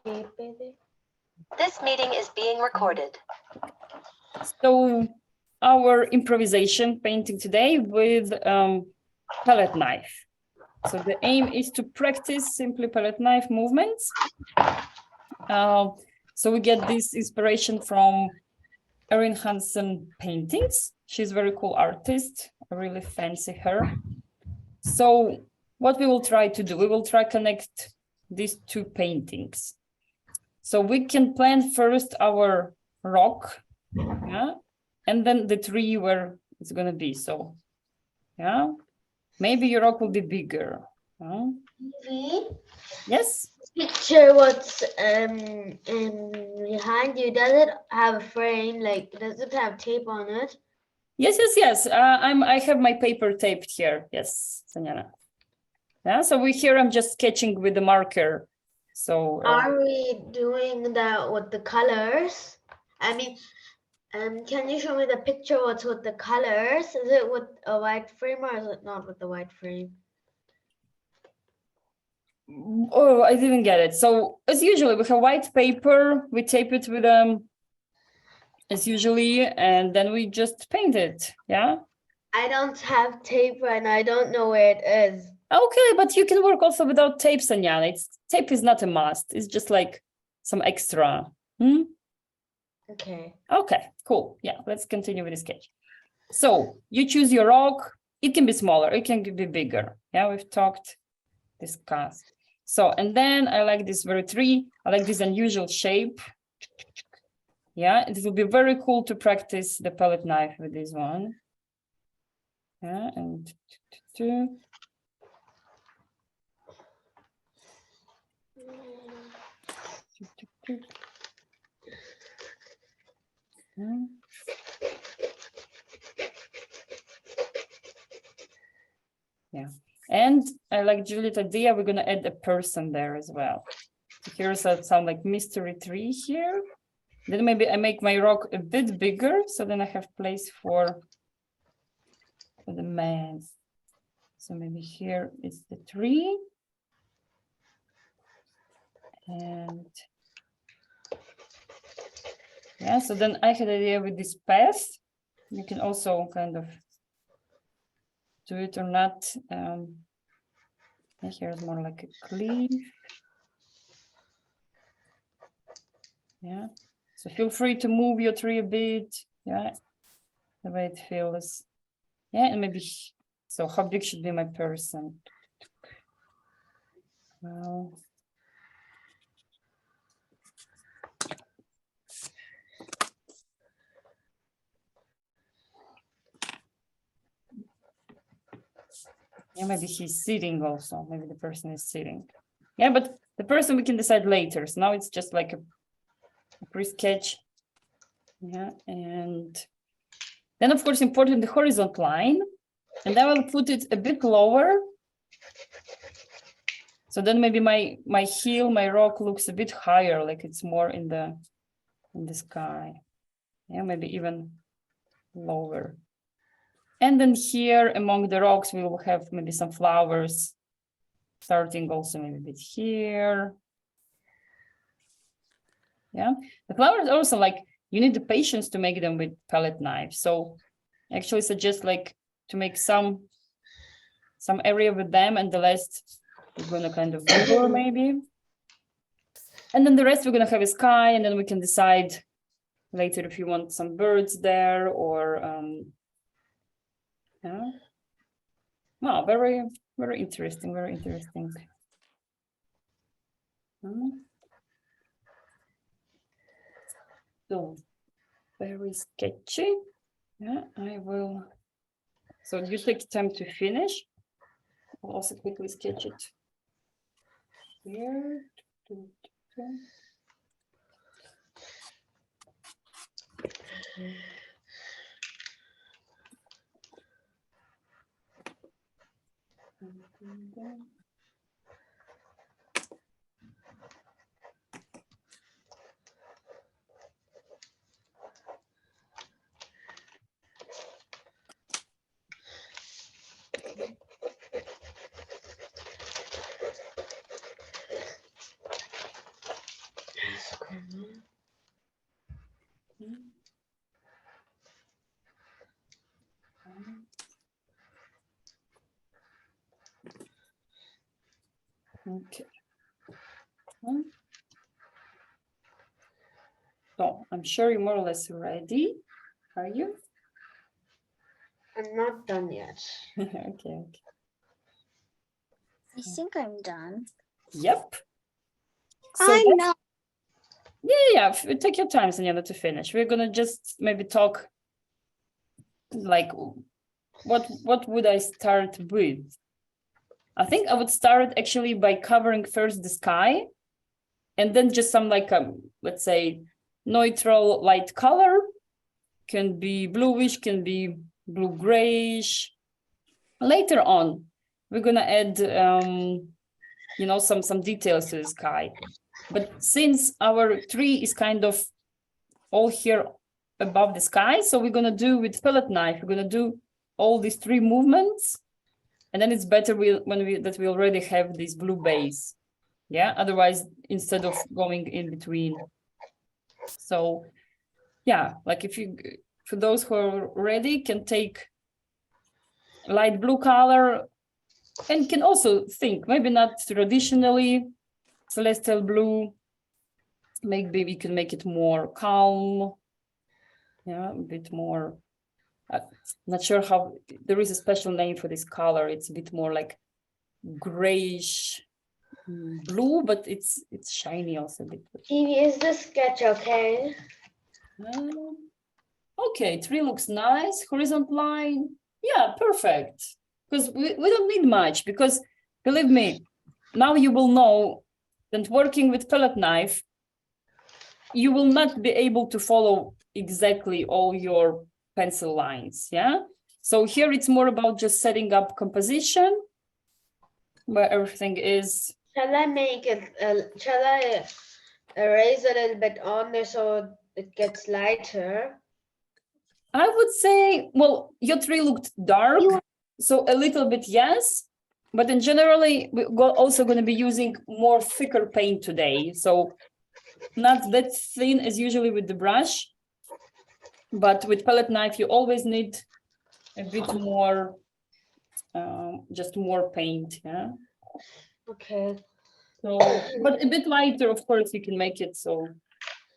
This meeting is being recorded. So our improvisation painting today with palette knife. So the aim is to practice simply palette knife movements. So we get this inspiration from Erin Hansen paintings. She's a very cool artist. I really fancy her. So what we will try to do, we will try connect these two paintings. So we can plan first our rock, yeah, and then the tree where it's gonna be. So, yeah, maybe your rock will be bigger. Yes. Picture what's behind you. Does it have a frame? Like, does it have tape on it? Yes. I have my paper taped here. Yes, Sanyana. Yeah. So I'm just sketching with the marker. So are we doing that with the colors? I mean, can you show me the picture what's with the colors? Is it with a white frame or is it not with the white frame? Oh, I didn't get it. So as usually we have white paper, we tape it with as usually, and then we just paint it. Yeah. I don't have tape right now. I don't know where it is. Okay, but you can work also without tape, Sanyana. Tape is not a must. It's just like some extra. Okay. Okay, cool. Yeah, let's continue with the sketch. So you choose your rock. It can be smaller. It can be bigger. Yeah, we've discussed. So, and then I like this very tree. I like this unusual shape. Yeah, it will be very cool to practice the palette knife with this one. Yeah, and yeah, and I like Julie's idea. We're gonna add a person there as well. So here's some like mystery tree here. Then maybe I make my rock a bit bigger, so then I have place for the man. So maybe here is the tree. And yeah, so then I had an idea with this path. You can also kind of do it or not. Here's more like a cliff. Yeah, so feel free to move your tree a bit. Yeah, the way it feels. Yeah, and maybe, so how big should be my person? Well, yeah, maybe he's sitting also. Maybe the person is sitting. Yeah, but the person we can decide later. So now it's just like a pre-sketch. Yeah, and then of course important the horizontal line, and I will put it a bit lower. So then maybe my heel, my rock looks a bit higher, like it's more in the sky. Yeah, maybe even lower. And then here among the rocks, we will have maybe some flowers starting also maybe a bit here. Yeah, the flowers also like, you need the patience to make them with palette knife. So I actually suggest like to make some area with them and the rest we're gonna kind of blur maybe. And then the rest we're gonna have a sky, and then we can decide later if you want some birds there or yeah. No, very interesting, very interesting. So very sketchy. Yeah, I will. So you take time to finish. I'll also quickly sketch it here. So I'm sure you're more or less ready. Are you? I'm not done yet. Okay. I think I'm done. Yep. So I'm that's- not. yeah. Take your time, Sanjana, to finish. We're gonna just maybe talk like what would I start with? I think I would start actually by covering first the sky, and then just some like let's say neutral light color. Can be bluish, can be blue grayish. Later on, we're gonna add you know, some details to the sky. But since our tree is kind of all here above the sky, so we're gonna do with palette knife, we're gonna do all these three movements, and then it's better that we already have this blue base. Yeah, otherwise, instead of going in between. So yeah, like if you, for those who are ready, can take light blue color and can also think, maybe not traditionally celestial blue, maybe we can make it more calm. Yeah, a bit more, not sure how, there is a special name for this color. It's a bit more like grayish blue, but it's shiny also a bit. Evie, is the sketch okay? Okay, tree looks nice. Horizontal line, yeah, perfect. Because we don't need much, because believe me, now you will know that working with palette knife, you will not be able to follow exactly all your pencil lines, yeah? So here it's more about just setting up composition, where everything is. Shall I make it, shall I erase a little bit on there so it gets lighter? I would say, well, your tree looked dark, so a little bit, yes. But in generally, we're also going to be using more thicker paint today. So not that thin as usually with the brush, but with palette knife, you always need a bit more, just more paint, yeah? Okay. So, but a bit lighter, of course, you can make it so,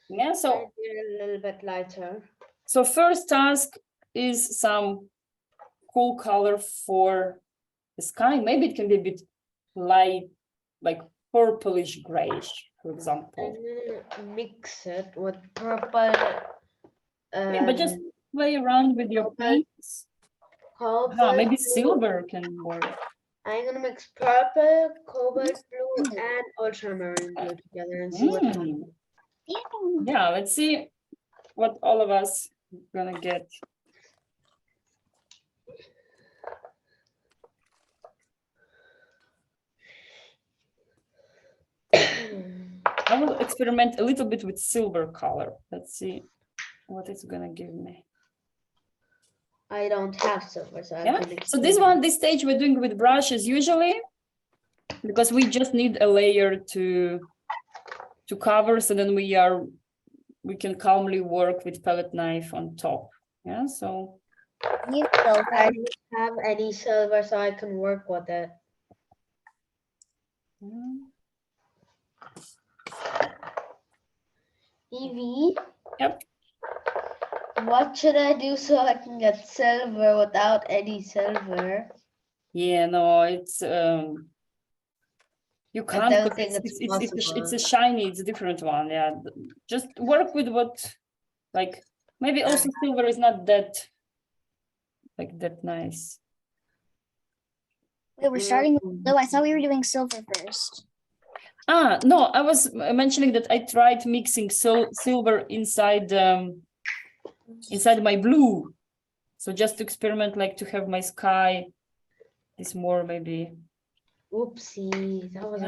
yeah, so. I did a little bit lighter. So first task is some cool color for the sky. Maybe it can be a bit light, like purplish grayish, for example. And then mix it with purple. Yeah, but just play around with your paints. Maybe silver can work. I'm gonna mix purple, cobalt blue, and ultramarine blue together and see what happens. Yeah, let's see what all of us gonna get. I will experiment a little bit with silver color. Let's see what it's gonna give me. I don't have silver, so yeah. So this stage we're doing with brushes usually, because we just need a layer to cover, so then we can calmly work with palette knife on top. Yeah, so I don't have any silver, so I can work with it. Evie? Yep. What should I do so I can get silver without any silver? Yeah, no, it's you can't. I don't think it's a shiny, it's a different one. Yeah, just work with what, like maybe also silver is not that nice. We were starting with blue. I thought we were doing silver first. No, I was mentioning that I tried mixing silver inside my blue. So just to experiment, like to have my sky is more maybe. Oopsie, that was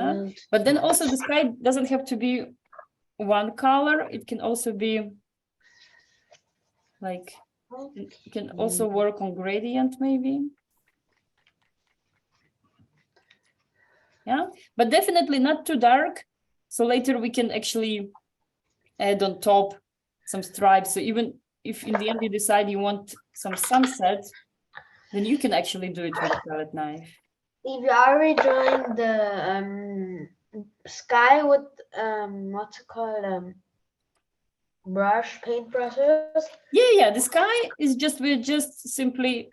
But then also the sky doesn't have to be one color. It can also be like, you can also work on gradient maybe. Yeah, but definitely not too dark. So later we can actually add on top some stripes. So even if in the end you decide you want some sunset, then you can actually do it with a palette knife. If you're already drawing the sky with what's it called? brush, paint brushes? Yeah, the sky is we're just simply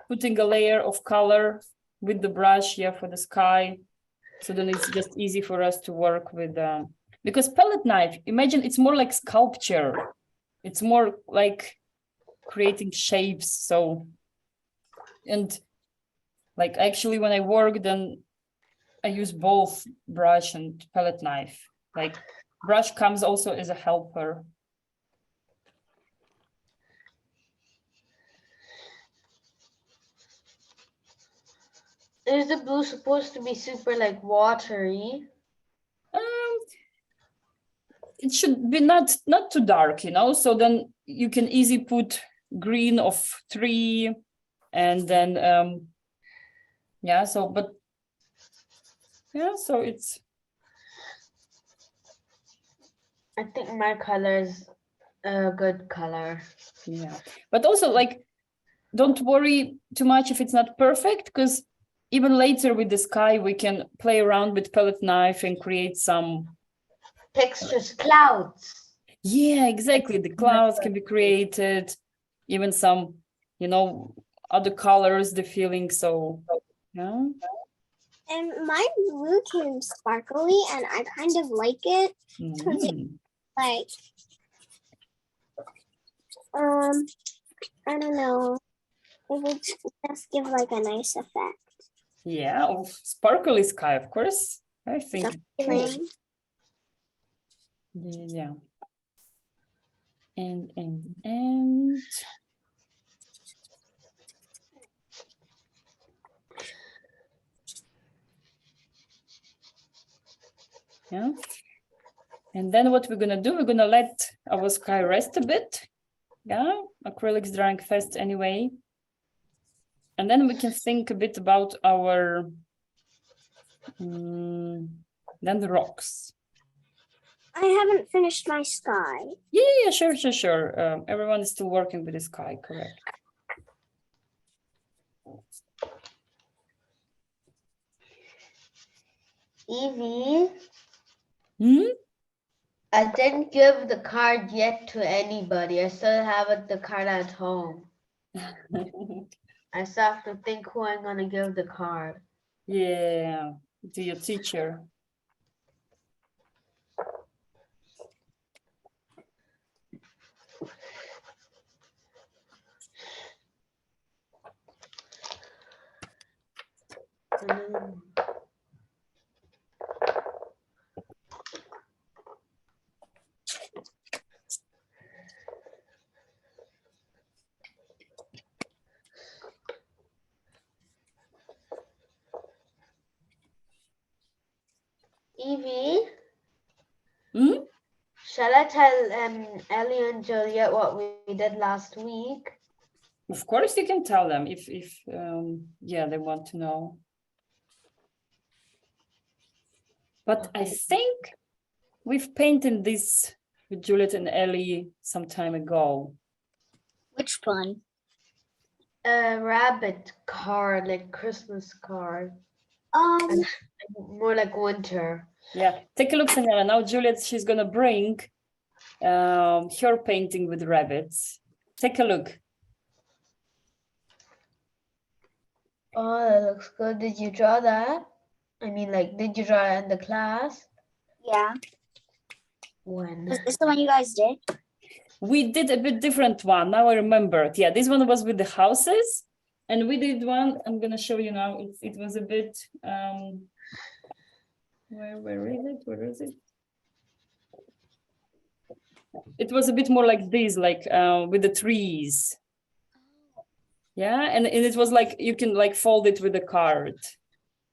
putting a layer of color with the brush, for the sky. So then it's just easy for us to work with, because palette knife, imagine it's more like sculpture. It's more like creating shapes. So, and like actually when I work, then I use both brush and palette knife. Like brush comes also as a helper. Is the blue supposed to be super like watery? It should be not too dark, so then you can easily put green of 3 and then so it's, I think my color is a good color. but also like don't worry too much if it's not perfect, because even later with the sky we can play around with palette knife and create some Textures, clouds. Yeah, exactly. The clouds can be created, even some, other colors, the feeling. So, yeah. And my blue came sparkly, and I kind of like it. Like, I don't know. It would just give like a nice effect. Yeah, sparkly sky, of course. I think. Yeah. And yeah. And then what we're gonna do, we're gonna let our sky rest a bit. Yeah, acrylic's drying fast anyway. And then we can think a bit about our then the rocks. I haven't finished my sky. Yeah, sure. Everyone is still working with the sky, correct? Evie, I didn't give the card yet to anybody. I still have the card at home. I still have to think who I'm gonna give the card. Yeah, to your teacher. Evie, shall I tell Ellie and Juliet what we did last week? Of course, you can tell them if they want to know. But I think we've painted this with Juliet and Ellie some time ago. Which one? A rabbit card, like Christmas card. More like winter. Yeah, take a look, Sanela. Now Juliet, she's gonna bring her painting with rabbits. Take a look. Oh, that looks good. Did you draw that? I mean, like, did you draw it in the class? Yeah. When? Is this the one you guys did? We did a bit different one. Now I remembered. Yeah, this one was with the houses. And we did one, I'm going to show you now. It was a bit, where is it? It was a bit more like this, like with the trees. Yeah, and it was like, you can like fold it with a card.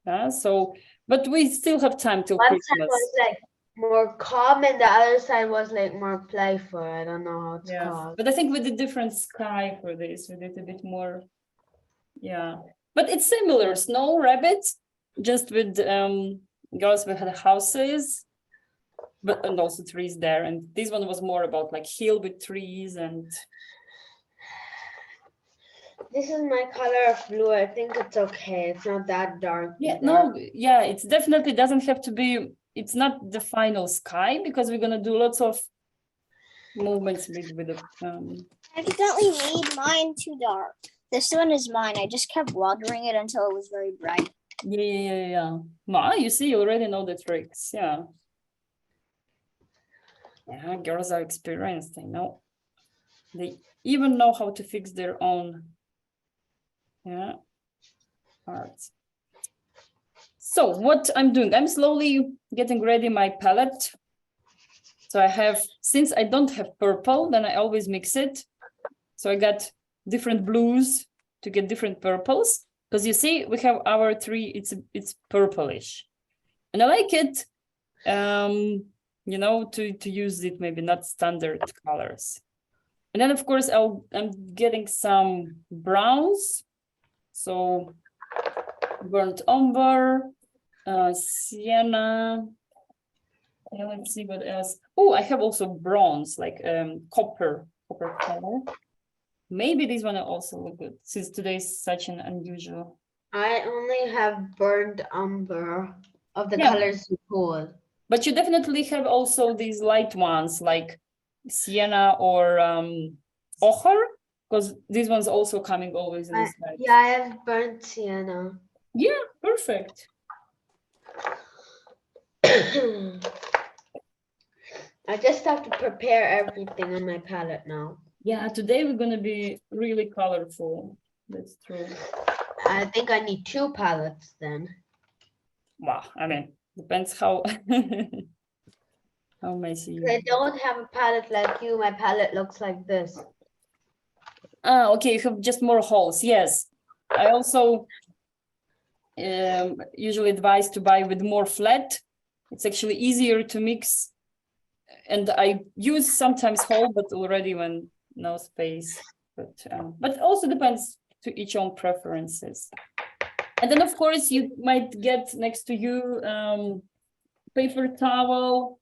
Yeah, so, but we still have time till Christmas. One side was like more calm and the other side was like more playful. I don't know how it's called. But I think we did different sky for this. We did a bit more, but it's similar. Snow, rabbits, just with girls, we had houses, and also trees there. And this one was more about like hill with trees and. This is my color of blue. I think it's okay. It's not that dark. Yeah, no, it's definitely doesn't have to be, it's not the final sky because we're going to do lots of movements with the I accidentally made mine too dark. This one is mine. I just kept watering it until it was very bright. yeah. Ma, you see, you already know the tricks. Yeah. Yeah, girls are experienced, I know. They even know how to fix their own parts. So what I'm doing, I'm slowly getting ready my palette. So I have, since I don't have purple, then I always mix it. So I got different blues to get different purples. Because you see, we have our three, it's purplish. And I like it, you know, to use it, maybe not standard colors. And then of course, I'm getting some browns. So burnt umber, sienna. Yeah, let's see what else. Oh, I have also bronze, like copper color. Maybe this one will also look good, since today is such an unusual. I only have burnt umber of the Yeah. colors you pulled. But you definitely have also these light ones like sienna or ochre, because this one's also coming always in this light. Yeah, I have burnt sienna. Yeah, perfect. I just have to prepare everything on my palette now. Yeah, today we're gonna be really colorful. That's true. I think I need 2 palettes then. Wow, I mean, depends how how messy you I don't have a palette like you. My palette looks like this. Ah, okay, you have just more holes. Yes, I also usually advise to buy with more flat. It's actually easier to mix, and I use sometimes whole, but already when no space. But also depends to each own preferences. And then of course you might get next to you paper towel,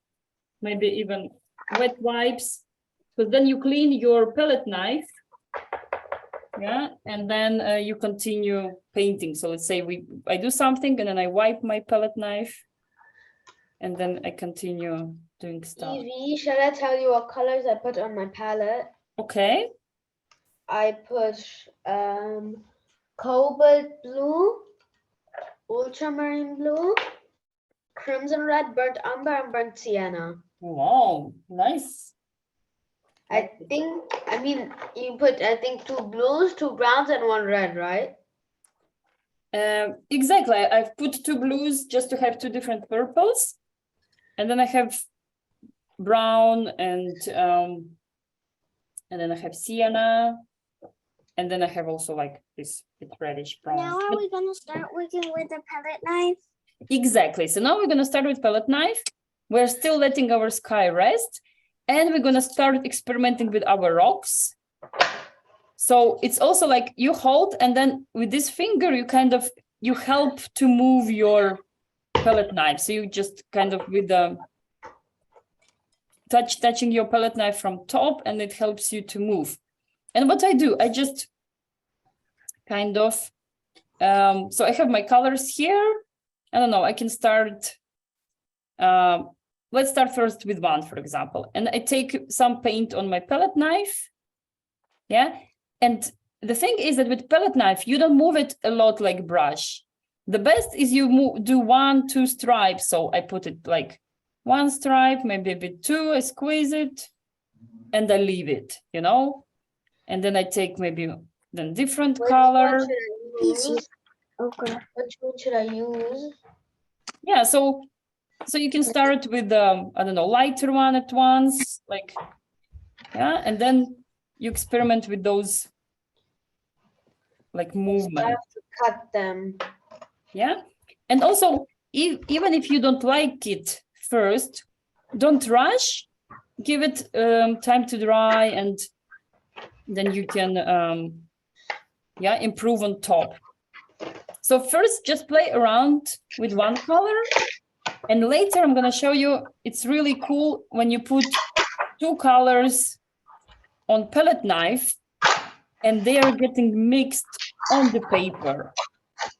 maybe even wet wipes, because then you clean your palette knife. Yeah, and then you continue painting. So let's say I do something and then I wipe my palette knife and then I continue doing stuff. Evie, shall I tell you what colors I put on my palette? Okay. I put cobalt blue, ultramarine blue, crimson red, burnt umber, and burnt sienna. Wow, nice. I mean, you put, I think, 2 blues, 2 browns, and 1 red, right? Exactly. I've put 2 blues just to have 2 different purples. And then I have brown and then I have sienna. And then I have also like this reddish brown. Now are we gonna start working with the palette knife? Exactly. So now we're gonna start with palette knife. We're still letting our sky rest. And we're gonna start experimenting with our rocks. So it's also like you hold and then with this finger, you help to move your palette knife. So you just kind of with the touching your palette knife from top and it helps you to move. And what I do, I just kind of, so I have my colors here. I don't know, I can start, let's start first with one, for example. And I take some paint on my palette knife. Yeah. And the thing is that with palette knife, you don't move it a lot like brush. The best is you do 1, 2 stripes. So I put it like 1 stripe, maybe a bit 2, I squeeze it and I leave it, you know? And then I take maybe then different color. Okay. Which one should I use? Yeah, so you can start with I don't know, lighter one at once, like, yeah, and then you experiment with those like movement. I have to cut them. Yeah, and also even if you don't like it first, don't rush, give it time to dry, and then you can improve on top. So first just play around with one color, and later I'm going to show you it's really cool when you put 2 colors on palette knife and they are getting mixed on the paper.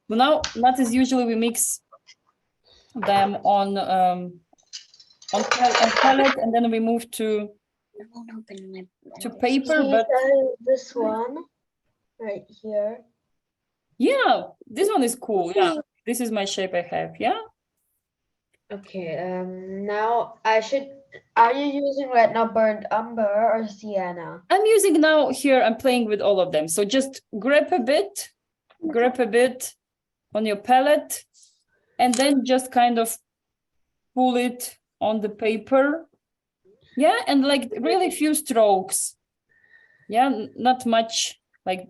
So now, not as usually we mix them on palette, and then we move to It won't open my to paper, Can you but show this one right here? yeah, this one is cool. Yeah, this is my shape I have. Yeah. Okay, now are you using right now burnt umber or sienna? I'm using now here, I'm playing with all of them. So just grab a bit on your palette, and then just kind of pull it on the paper. Yeah, and like really few strokes. Yeah, not much. Like,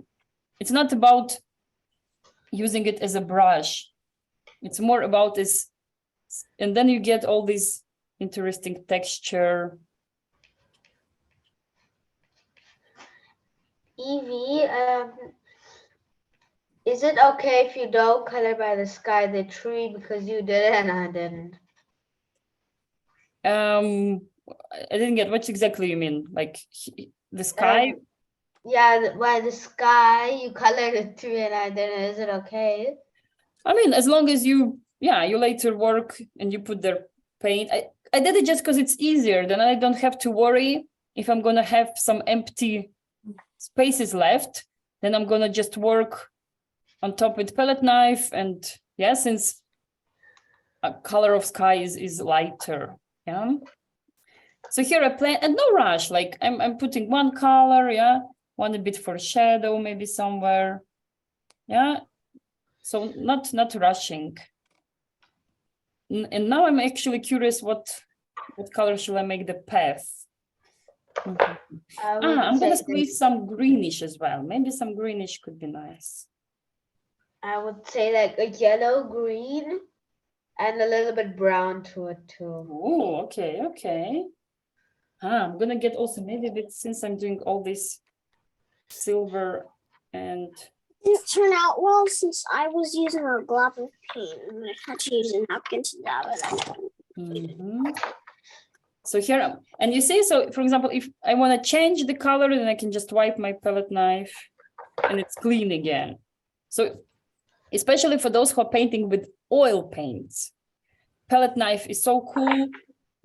it's not about using it as a brush. It's more about this, and then you get all this interesting texture. Evie, is it okay if you don't color by the sky the tree because you did it and I didn't? I didn't get what exactly you mean. Like the sky. Yeah, by the sky you colored a tree and I didn't. Is it okay? I mean, as long as you later work and you put their paint. I did it just because it's easier. Then I don't have to worry if I'm gonna have some empty spaces left. Then I'm gonna just work on top with palette knife, and yeah, since a color of sky is lighter. Yeah. So here I play, and no rush. Like I'm putting one color, yeah, one a bit for shadow, maybe somewhere. Yeah. So not rushing. And now I'm actually curious what color shall I make the path? I'm gonna squeeze some greenish as well. Maybe some greenish could be nice. I would say like a yellow green and a little bit brown to it too. Oh, okay. I'm gonna get also maybe a bit, since I'm doing all this silver and Didn't turn out well since I was using a glob of paint and I had to use a napkin to dab it on. So here, and you see, so for example, if I want to change the color, then I can just wipe my palette knife and it's clean again. So especially for those who are painting with oil paints, palette knife is so cool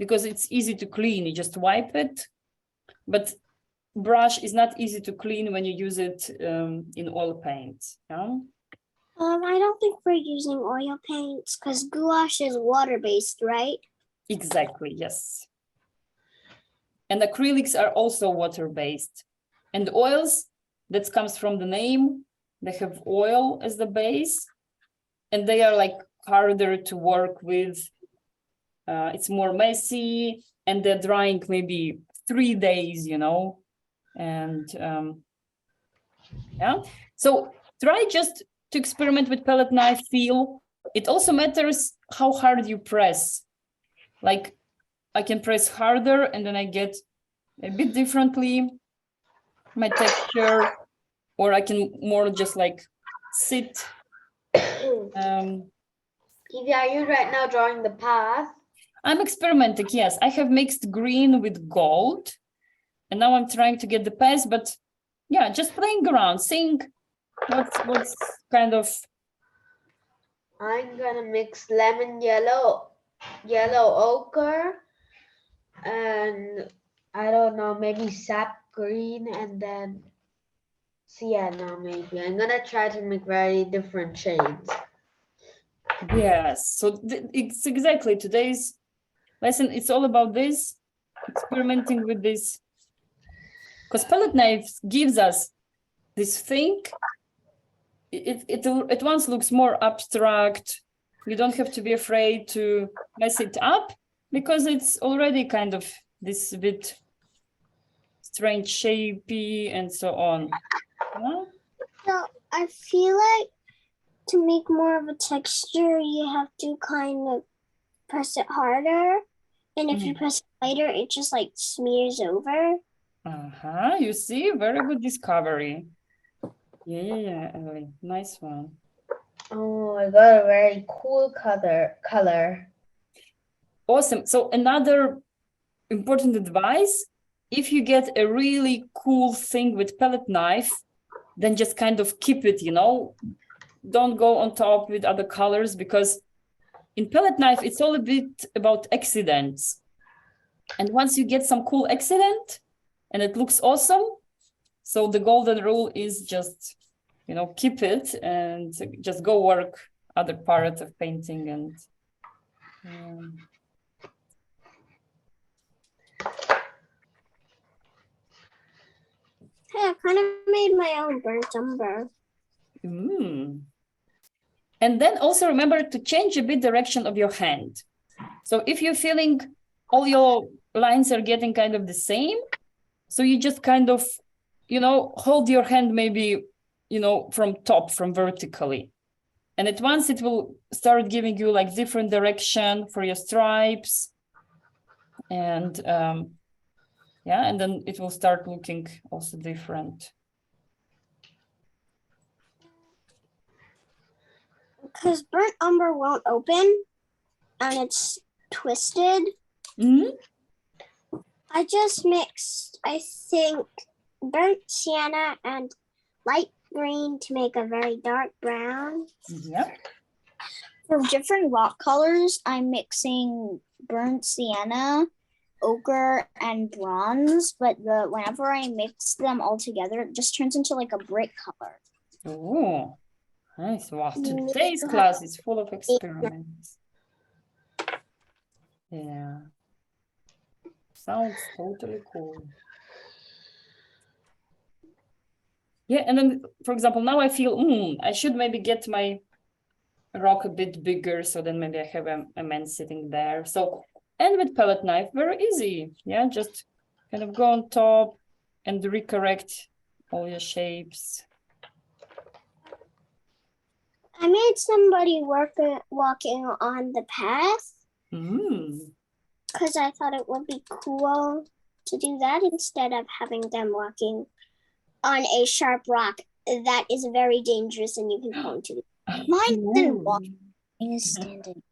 because it's easy to clean. You just wipe it, but brush is not easy to clean when you use it in oil paints. Yeah? I don't think we're using oil paints because gouache is water-based, right? Exactly, yes. And acrylics are also water-based. And oils, that comes from the name, they have oil as the base, and they are like harder to work with. It's more messy, and they're drying maybe 3 days, you know. And yeah, so try just to experiment with palette knife feel. It also matters how hard you press. Like I can press harder and then I get a bit differently my texture, or I can more just like sit. Evie, are you right now drawing the path? I'm experimenting, yes. I have mixed green with gold, and now I'm trying to get the path, but yeah, just playing around, seeing what's kind of. I'm gonna mix lemon yellow ochre, and I don't know, maybe sap green, and then sienna maybe. I'm gonna try to make very different shades. Yes, so it's exactly today's lesson. It's all about this, experimenting with this, because palette knives gives us this thing. It once looks more abstract. You don't have to be afraid to mess it up because it's already kind of this bit strange, shapy, and so on. Yeah? So I feel like to make more of a texture, you have to kind of press it harder. And if you press it lighter, it just like smears over. You see, very good discovery. Yeah, Ellie, nice one. Oh, I got a very cool color. Awesome. So another important advice, if you get a really cool thing with palette knife, then just kind of keep it, you know, don't go on top with other colors, because in palette knife, it's all a bit about accidents. And once you get some cool accident, and it looks awesome. So the golden rule is just, you know, keep it and just go work other part of painting. And Hey, I kind of made my own burnt umber. And then also remember to change a bit direction of your hand. So if you're feeling all your lines are getting kind of the same, so you just kind of, you know, hold your hand maybe, you know, from top, from vertically. And at once it will start giving you like different direction for your stripes. And yeah, and then it will start looking also different. Because burnt umber won't open and it's twisted. I just mixed, I think, burnt sienna and light green to make a very dark brown. Yeah. For different rock colors, I'm mixing burnt sienna, ochre, and bronze, but whenever I mix them all together, it just turns into like a brick color. Oh, nice. Wow, today's class is full of experiments. Yeah. Sounds totally cool. Yeah, and then, for example, now I feel, I should maybe get my rock a bit bigger, so then maybe I have a man sitting there. So, and with palette knife, very easy. Yeah, just kind of go on top and recorrect all your shapes. I made somebody walking on the path because I thought it would be cool to do that instead of having them walking on a sharp rock that is very dangerous and you can fall into. Mine isn't walking, mine is standing.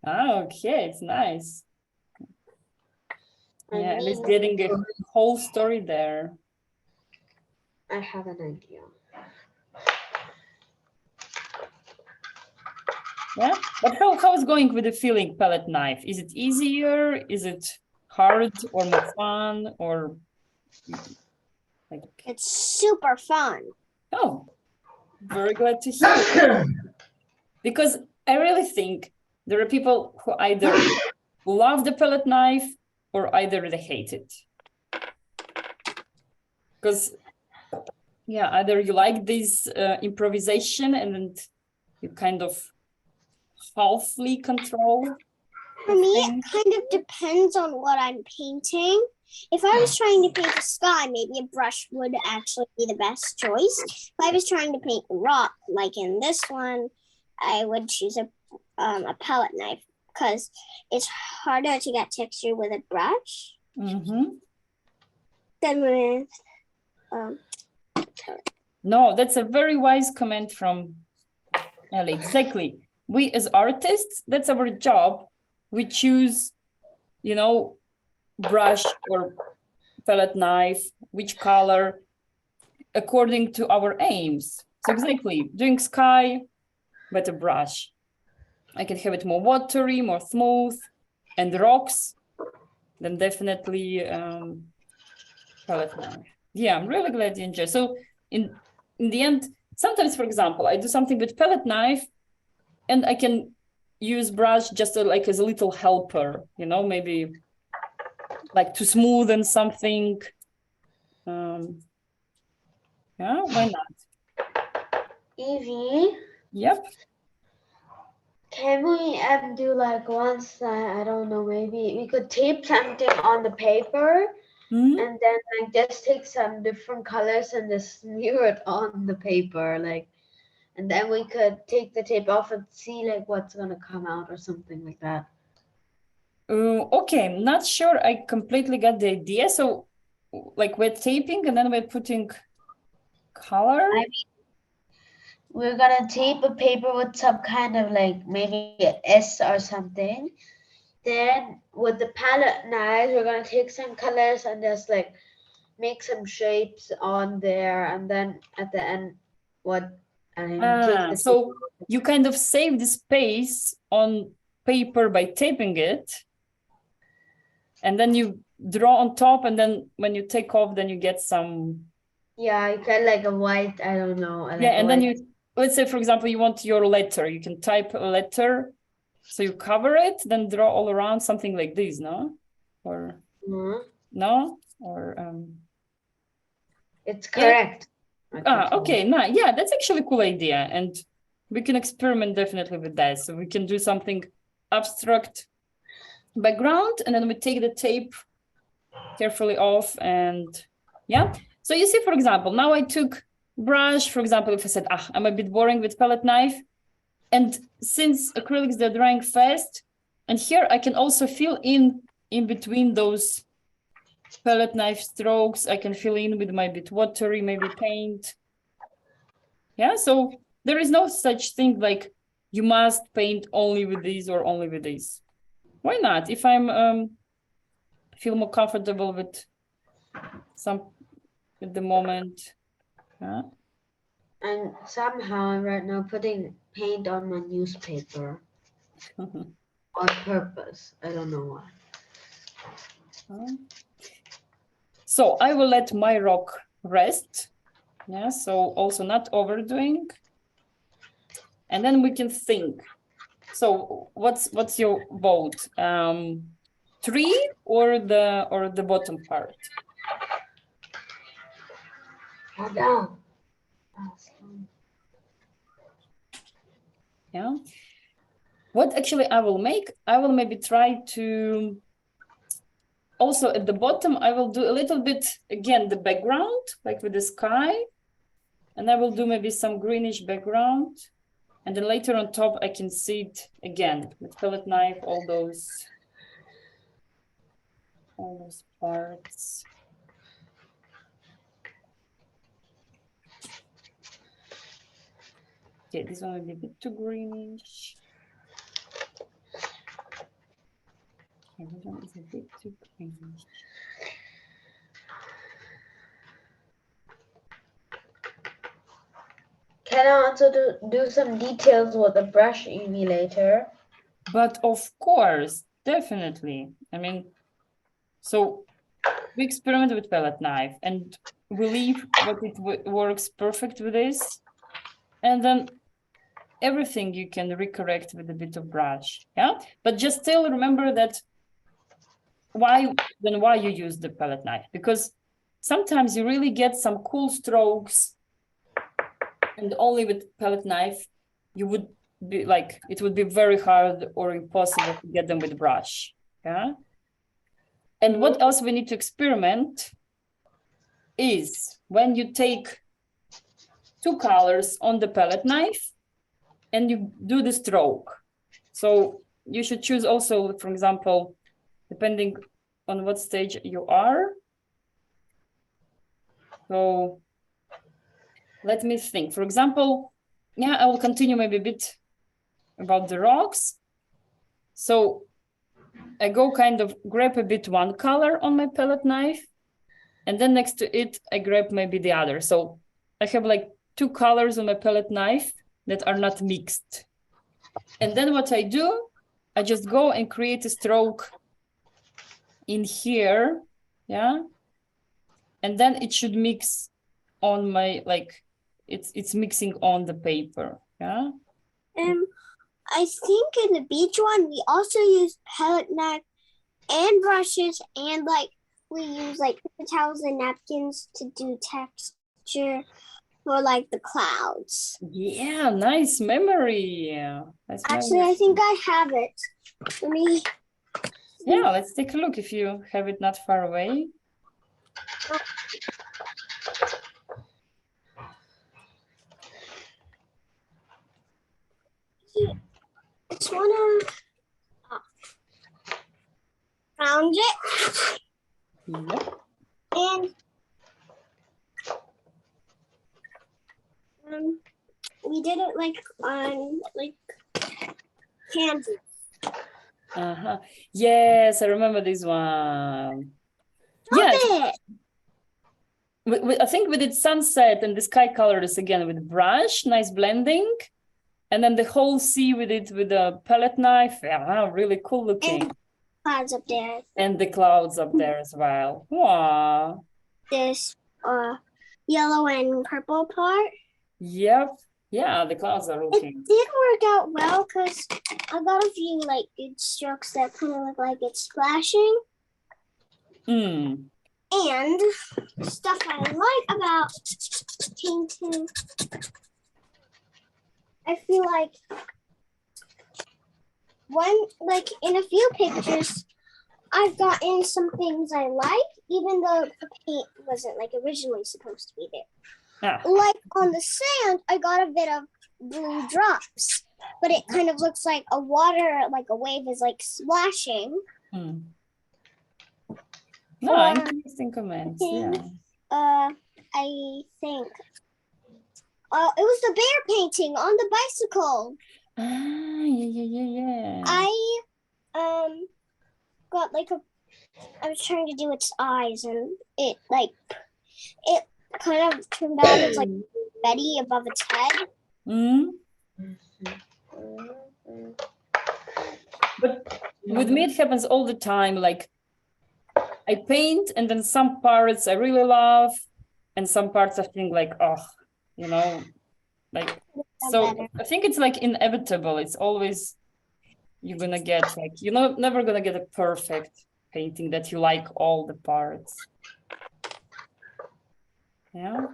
Okay, it's nice. Yeah, and it's getting a whole story there. I have an idea. Yeah, but how is going with the filling palette knife? Is it easier? Is it hard or more fun or like? It's super fun. Oh, very glad to hear. Because I really think there are people who either love the palette knife or either they hate it. Because yeah, either you like this improvisation and then you kind of halfly control. For me, it kind of depends on what I'm painting. If I was trying to paint a sky, maybe a brush would actually be the best choice. If I was trying to paint a rock, like in this one, I would choose a palette knife because it's harder to get texture with a brush than with No, that's a very wise comment from Ellie. Exactly. We as artists, that's our job. We choose, you know, brush or palette knife, which color, according to our aims. So exactly, doing sky, better brush. I can have it more watery, more smooth, and rocks, then definitely palette knife. Yeah, I'm really glad you enjoy. So in the end, sometimes, for example, I do something with palette knife and I can use brush just like as a little helper, you know, maybe like to smoothen something. Yeah, why not? Evie? Yep. Can we do like once, I don't know, maybe we could tape something on the paper and then like just take some different colors and just smear it on the paper, like, and then we could take the tape off and see like what's gonna come out or something like that. Okay, I'm not sure I completely got the idea. So like we're taping and then we're putting color? I mean, we're gonna tape a paper with some kind of like maybe an S or something. Then with the palette knife, we're gonna take some colors and just like make some shapes on there, and then at the end, so you kind of save the space on paper by taping it, And then you draw on top, and then when you take off, then you get some. Yeah, you get like a white, I don't know. Like Yeah, and then white. you, let's say, for example, you want your letter. You can type a letter, so you cover it, then draw all around something like this, no? Or no? Or It's correct. okay, nice. Yeah, that's actually a cool idea, and we can experiment definitely with that. So we can do something abstract background, and then we take the tape carefully off, and yeah. So you see, for example, now I took brush, for example, if I said, I'm a bit boring with palette knife, and since acrylics, they're drying fast, and here I can also fill in between those palette knife strokes. I can fill in with my bit watery, maybe paint. Yeah, so there is no such thing like you must paint only with these or only with these. Why not? If I'm feel more comfortable with some at the moment. Yeah. And somehow I'm right now putting paint on my newspaper on purpose. I don't know why. So I will let my rock rest. Yeah, so also not overdoing. And then we can think. So what's your vote? 3 or the bottom part? Hold down. Yeah. What actually I will make, I will maybe try to also at the bottom, I will do a little bit, again, the background, like with the sky. And I will do maybe some greenish background. And then later on top, I can see it again with palette knife, all those parts. Okay, this one will be a bit too greenish. Okay, this one is a bit too greenish. Can I also do some details with the brush emulator? But of course, definitely. I mean, so we experiment with palette knife and we leave what it works perfect with this. And then everything you can recorrect with a bit of brush. Yeah, but just still remember that why you use the palette knife, because sometimes you really get some cool strokes and only with palette knife you would be like, it would be very hard or impossible to get them with brush. Yeah. And what else we need to experiment is when you take 2 colors on the palette knife and you do the stroke. So you should choose also, for example, depending on what stage you are. So let me think. For example, yeah, I will continue maybe a bit about the rocks. So I go kind of grab a bit one color on my palette knife, and then next to it, I grab maybe the other. So I have like 2 colors on my palette knife that are not mixed. And then what I do, I just go and create a stroke in here, yeah? And then it should mix on my, like, it's mixing on the paper, yeah? I think in the beach one, we also use palette knife and brushes, and like we use like paper towels and napkins to do texture for like the clouds. Yeah, nice memory. Nice Actually, memory. I think I have it. Let me. Yeah, let's take a look if you have it not far away. Just wanna found it. Yep. And we did it like on like canvas. Uh-huh. Yes, I remember this one. Yeah, It. I think we did sunset and the sky colors again with brush, nice blending. And then the whole sea with it with a palette knife. Yeah, really cool looking. clouds up there. And the clouds up there as well. Wow. This yellow and purple part. Yep. Yeah, the clouds are It looking. did work out well because I got a few like good strokes that kind of look like it's splashing. Mm. And stuff I like about painting, I feel like in a few pictures, I've gotten some things I like, even though the paint wasn't like originally supposed to be there. Ah. Like on the sand, I got a bit of blue drops, but it kind of looks like a wave is like splashing. Mm. No, Or- interesting comments. Yeah. I think it was the bear painting on the bicycle. Ah, yeah. I got I was trying to do its eyes, and it kind of turned out as like Betty above its head. Mm. But with me, it happens all the time. Like I paint, and then some parts I really love, and some parts I think like, oh, you know, like. So I think it's like inevitable. It's always you're gonna get like never gonna get a perfect painting that you like all the parts. Yeah.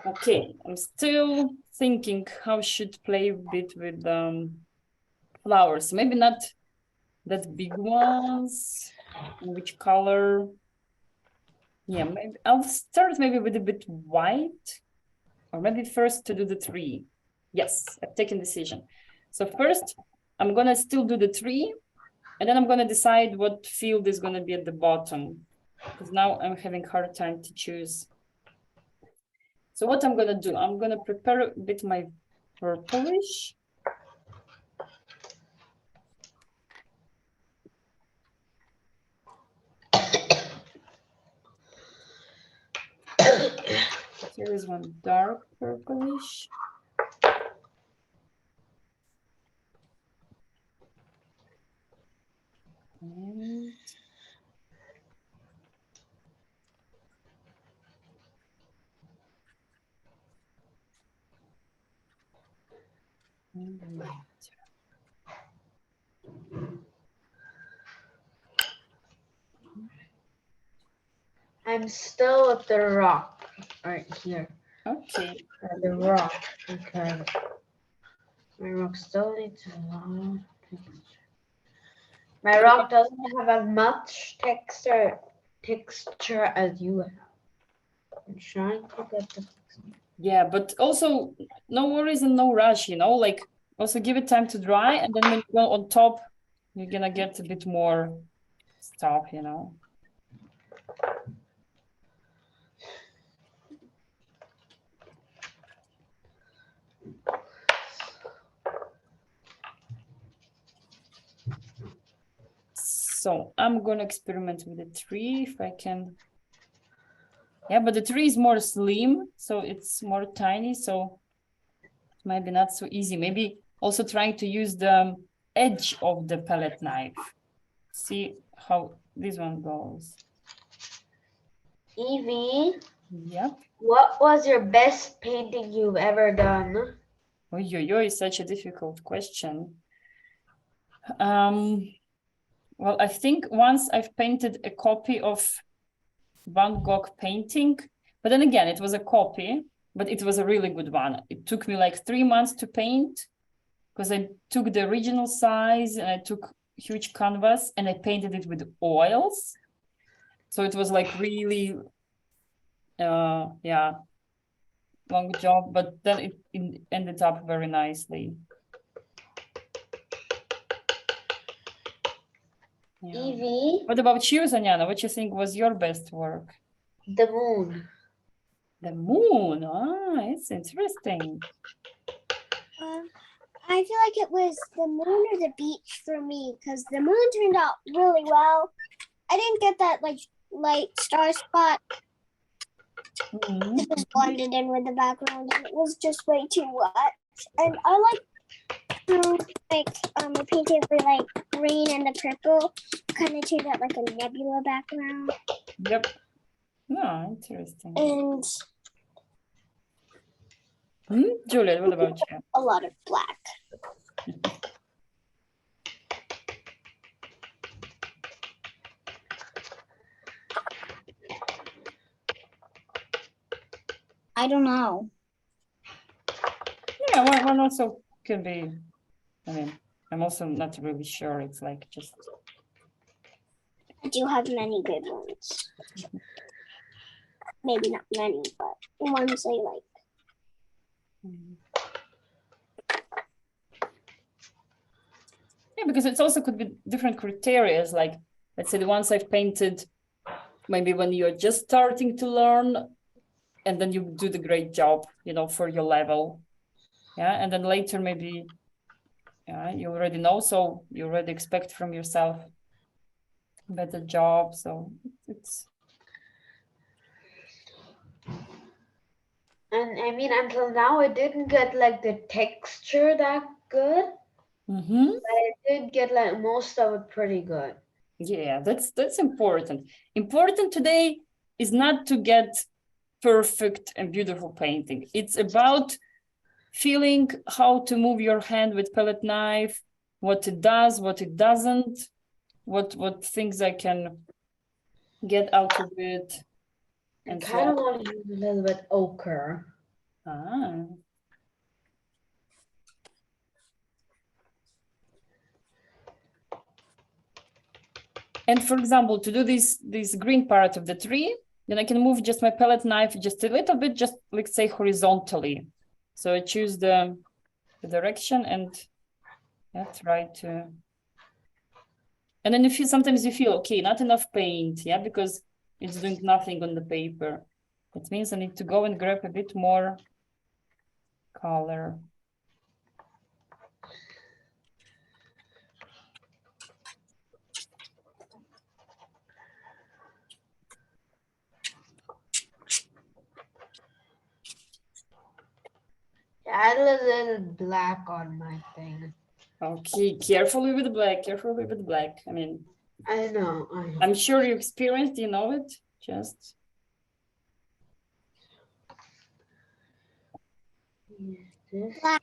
Okay, I'm still thinking how should play a bit with flowers. Maybe not that big ones. Which color? Yeah, maybe I'll start maybe with a bit white, or maybe first to do the tree. Yes, I've taken decision. So first, I'm gonna still do the tree, and then I'm gonna decide what field is gonna be at the bottom, because now I'm having hard time to choose. So what I'm gonna do, I'm gonna prepare a bit my purplish. Here is one dark purplish. And white. I'm still at the rock right here. Okay. At the rock, because my rock still needs a lot of texture. My rock doesn't have as much texture as you have. I'm trying to get the. Yeah, but also no worries and no rush, like also give it time to dry, and then when you go on top, you're gonna get a bit more stuff, So I'm gonna experiment with the tree if I can. Yeah, but the tree is more slim, so it's more tiny, so maybe not so easy. Maybe also trying to use the edge of the palette knife. See how this one goes. Evie, Yep. what was your best painting you've ever done? Oy, such a difficult question. Well, I think once I've painted a copy of Van Gogh painting, but then again, it was a copy, but it was a really good one. It took me like 3 months to paint because I took the original size and I took huge canvas and I painted it with oils. So it was like really, yeah, long job, but then it ended up very nicely. Yeah. Evie, What about you, Zanyana? What you think was your best work? the moon. The moon. Ah, it's interesting. I feel like it was the moon or the beach for me, because the moon turned out really well. I didn't get that like light star spot. Mhm. It just blended in with the background, and it was just way too wet. And I like Like I painted with like green and the purple, kind of turned out like a nebula background. Yep. No, interesting. And Juliet, what about you? a lot of black. I don't know. Yeah, one also can be, I mean, I'm also not really sure. It's like just. I do have many good ones. Maybe not many, but ones I like. Yeah, because it also could be different criteria. Like, let's say the ones I've painted, maybe when you're just starting to learn, and then you do the great job, you know, for your level. Yeah, and then later maybe, yeah, you already know, so you already expect from yourself a better job. So it's. And I mean, until now, it didn't get like the texture that good. Mm-hmm. But it did get like most of it pretty good. Yeah, that's important. Important today is not to get perfect and beautiful painting. It's about feeling how to move your hand with palette knife, what it does, what it doesn't, what things I can get out of it. I And so kind of want to use a little bit ochre. Ah. And for example, to do this green part of the tree, then I can move just my palette knife just a little bit, just let's say horizontally. So I choose the direction and try to. And then sometimes you feel, okay, not enough paint, yeah, because it's doing nothing on the paper. It means I need to go and grab a bit more color. Add a little black on my thing. Okay, carefully with the black, carefully with the black. I mean, I know. I'm sure you experienced, you know it, just. This Black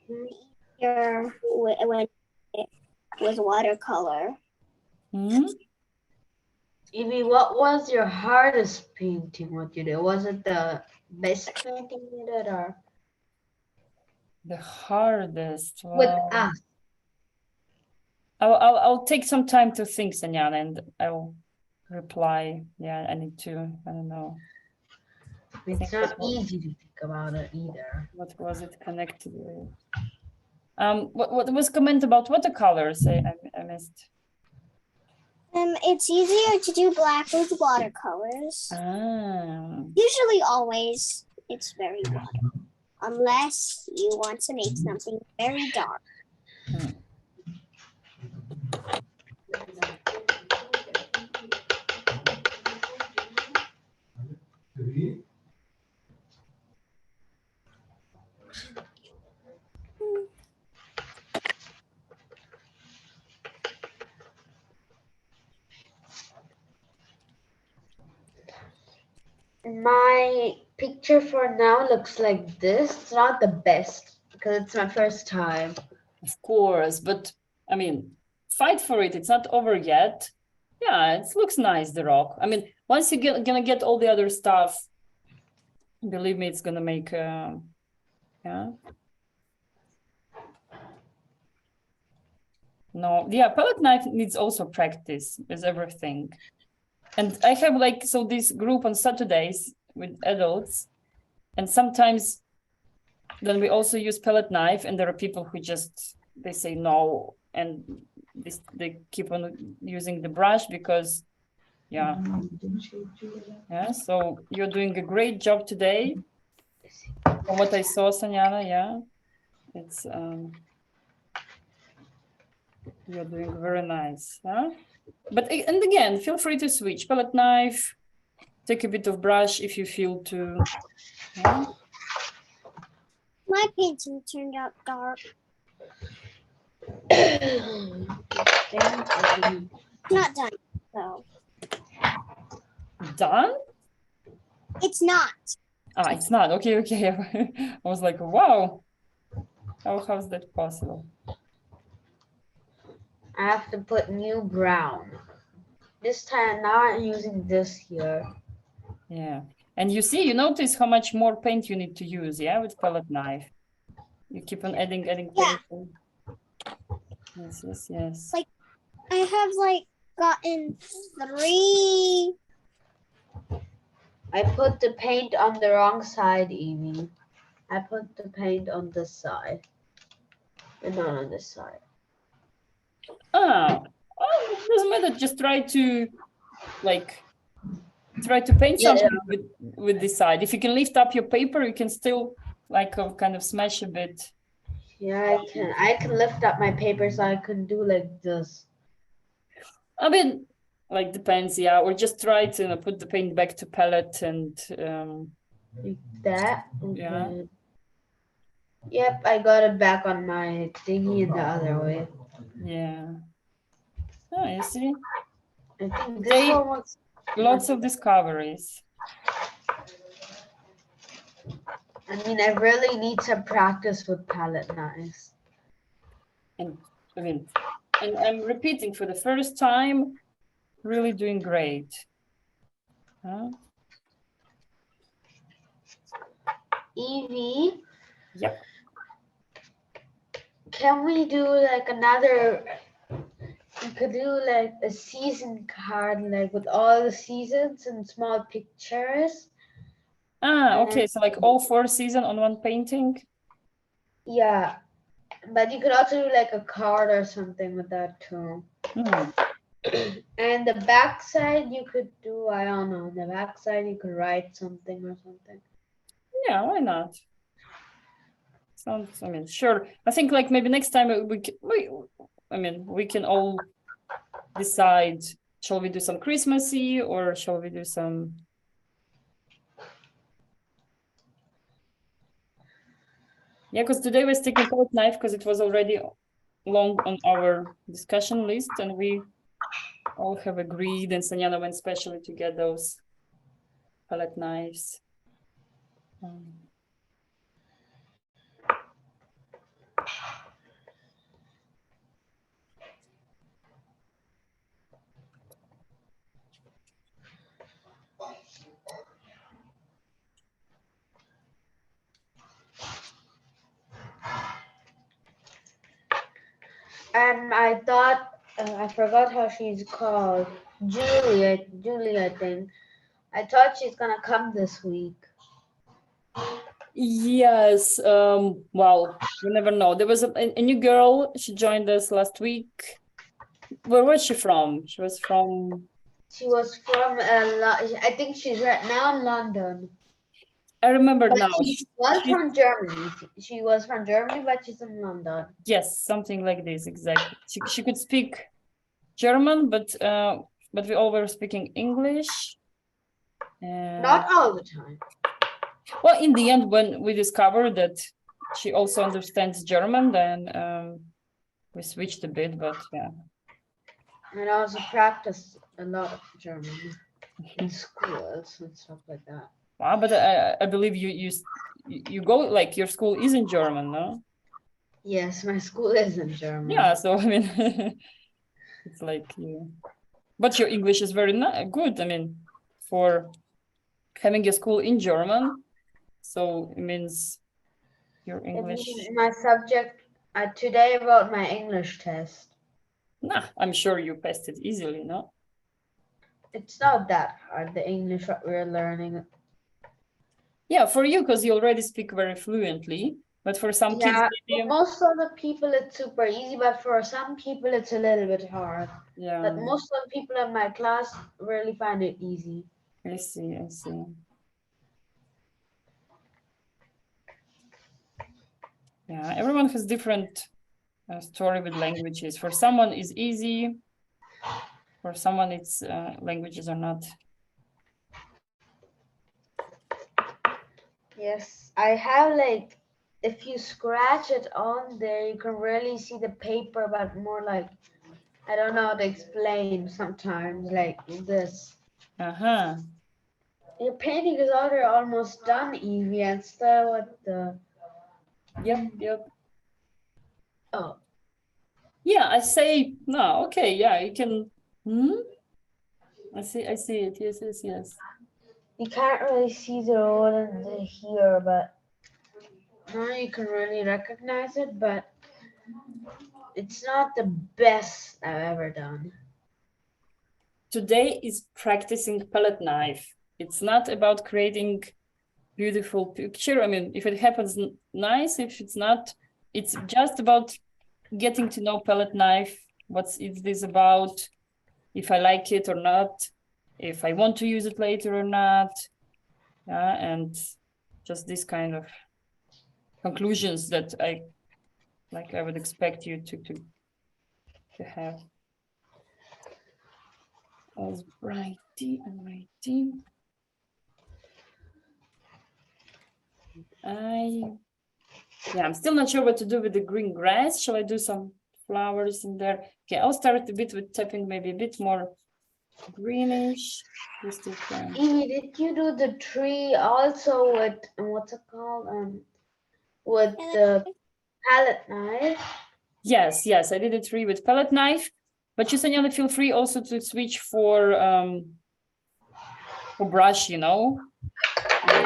here with watercolor. Evie, what was your hardest painting? What you did? Was it the best painting you did, or The hardest. with Well, us? I'll take some time to think, Sanyana, and I'll reply. Yeah, I need to. I don't know. It's not easy to think about it either. What was it connected with? What was comment about watercolors? I missed. It's easier to do black with watercolors. Ah. Usually, always, it's very water. Unless you want to make something very dark. My picture for now looks like this. It's not the best because it's my first time. Of course, but I mean, fight for it. It's not over yet. Yeah, it looks nice, the rock. I mean, once you're gonna get all the other stuff, believe me, it's gonna make yeah. No, yeah, palette knife needs also practice with everything. And I have like, so this group on Saturdays with adults, and sometimes then we also use palette knife, and there are people who just, they say no, and they keep on using the brush because, yeah. Yeah, so you're doing a great job today. From what I saw, Sanyana, yeah. It's, you're doing very nice, huh? But, and again, feel free to switch palette knife, take a bit of brush if you feel to. Yeah. My painting turned out dark. Not done. So Done? it's not. Ah, it's not. Okay, okay. I was like, wow. How's that possible? I have to put new brown. This time now I'm using this here. Yeah. And you see, you notice how much more paint you need to use, yeah, with palette knife. You keep on adding Yeah. paint. Yes, yes, yes. Like, I have like gotten 3. I put the paint on the wrong side, Evie. I put the paint on this side and not on this side. Ah, oh, it doesn't matter. Just try to paint Yeah, something with this side. If you can lift up your paper, you can still kind of smash a bit. Yeah, I can lift up my paper so I can do like this. I mean, like depends, yeah. Or just try to put the paint back to palette and Like that. Okay. yeah. Yep, I got it back on my thingy in the other way. Yeah. Oh, you see, I think They- this one was lots of discoveries. I mean, I really need to practice with palette knives. And I mean, and I'm repeating for the first time, really doing great. Huh? Evie, Yep. can we do like another? We could do like a season card, like with all the seasons and small pictures. Ah, okay. So like all 4 seasons on one painting. Yeah, but you could also do like a card or something with that too. Hmm. And the back side you could do, I don't know, on the back side you could write something or something. Yeah, why not? Sounds, I mean, sure. I think like maybe next time we can all decide, shall we do some Christmassy or shall we do some? Yeah, because today we're sticking palette knife because it was already long on our discussion list and we all have agreed, and Sanyana went specially to get those palette knives. And I thought, I forgot how she's called, Julie, I think. I thought she's gonna come this week. Yes, well, you never know. There was a new girl, she joined us last week. Where was she from? She was from... She was from, I think she's right now in London. I remember But now. she was from Germany. She was from Germany, but she's in London. Yes, something like this, exactly. She could speak German, but we all were speaking English. Not all the time. Well, in the end, when we discovered that she also understands German, then we switched a bit, but yeah. And I also practiced a lot of German in schools and stuff like that. Wow, but I believe you go, like, your school is in German, no? Yes, my school is in German. Yeah, so I mean, it's like you, but your English is very good. I mean, for having a school in German, so it means your English. My subject today about my English test. Nah, I'm sure you passed it easily, no? It's not that hard, the English that we're learning. Yeah, for you, because you already speak very fluently. But for some kids, for most of the people it's super easy, but for some people it's a little bit hard. Yeah. But most of the people in my class really find it easy. I see, I see. Yeah, everyone has different story with languages. For someone it's easy. For someone it's languages are not. Yes, I have like if you scratch it on there, you can really see the paper, but more like, I don't know how to explain sometimes, like this. Uh-huh. Your painting is already almost done, Evie, and start with the, Yep. oh, Yeah, I say, no, okay, yeah, you can, I see it, yes. you can't really see the road and the here, but now you can really recognize it, but it's not the best I've ever done. Today is practicing palette knife. It's not about creating beautiful picture. I mean, if it happens, nice. If it's not, it's just about getting to know palette knife. What's this about? If I like it or not, if I want to use it later or not, and just this kind of conclusions that I would expect you to have. As righty and righty. I'm still not sure what to do with the green grass. Shall I do some flowers in there? Okay, I'll start a bit with tapping, maybe a bit more greenish. Just to Evie, did you do the tree also with, what's it called? With the palette knife? Yes, I did a tree with palette knife, but you, Sanjana, feel free also to switch for brush, I'm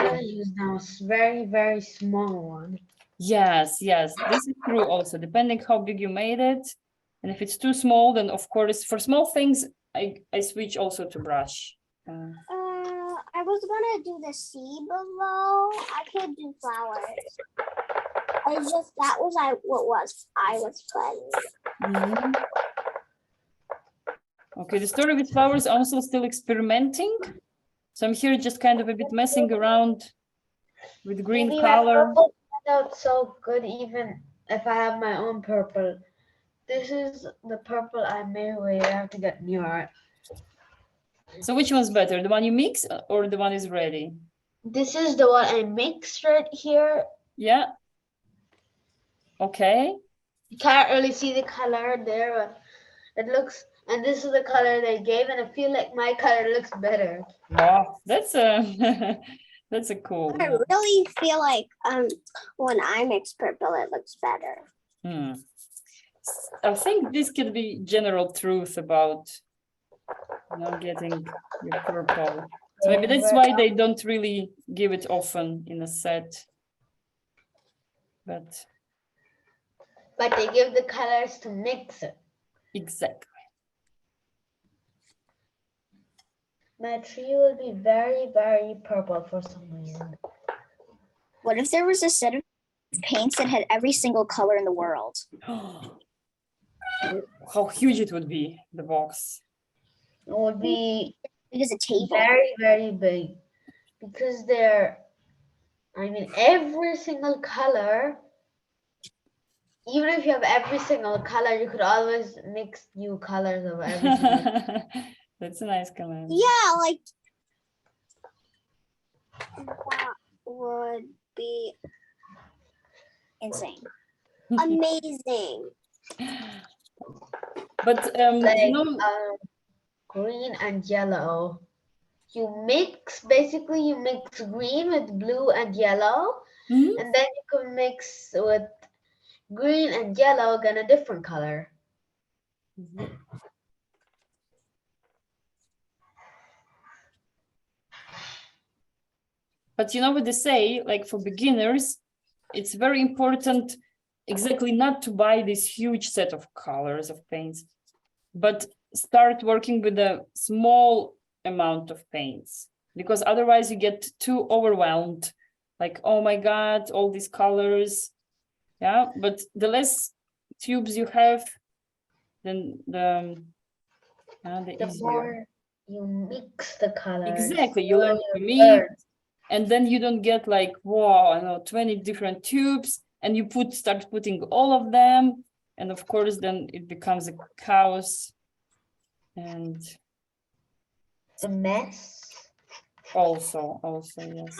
gonna use now a very, very small one. Yes, this is true also, depending how big you made it. And if it's too small, then of course, for small things, I switch also to brush. I was gonna do the sea below. I could do flowers. It's just that was I was planning. Okay, the story with flowers, I'm also still experimenting. So I'm here just kind of a bit messing around with green Maybe color. my purple turned out so good, even if I have my own purple. This is the purple I made where you have to get new art. So which one's better, the one you mix or the one is ready? This is the one I mixed right here. Yeah. Okay. You can't really see the color there, but it looks, and this is the color they gave, and I feel like my color looks better. Wow, that's a that's a cool. I really feel like when I mix purple, it looks better. I think this could be general truth about not getting your purple. So maybe that's why they don't really give it often in a set. But they give the colors to mix it. Exactly. My tree will be very, very purple for some reason. What if there was a set of paints that had every single color in the world? How huge it would be, the box. It would be big as a table. Very, very big. Because every single color, even if you have every single color, you could always mix new colors of everything. That's a nice comment. Yeah, like that would be insane. Amazing. But like green and yellow. You mix green with blue and yellow, and then you can mix with green and yellow again a different color. But you know what they say, like for beginners, it's very important exactly not to buy this huge set of colors of paints, but start working with a small amount of paints, because otherwise you get too overwhelmed. Like, oh my God, all these colors. Yeah, but the less tubes you have, then the easier. More you mix the colors. Exactly, you learn to mix, and then you don't get like, wow, I know 20 different tubes, and you start putting all of them, and of course then it becomes a chaos and a mess. Also yes.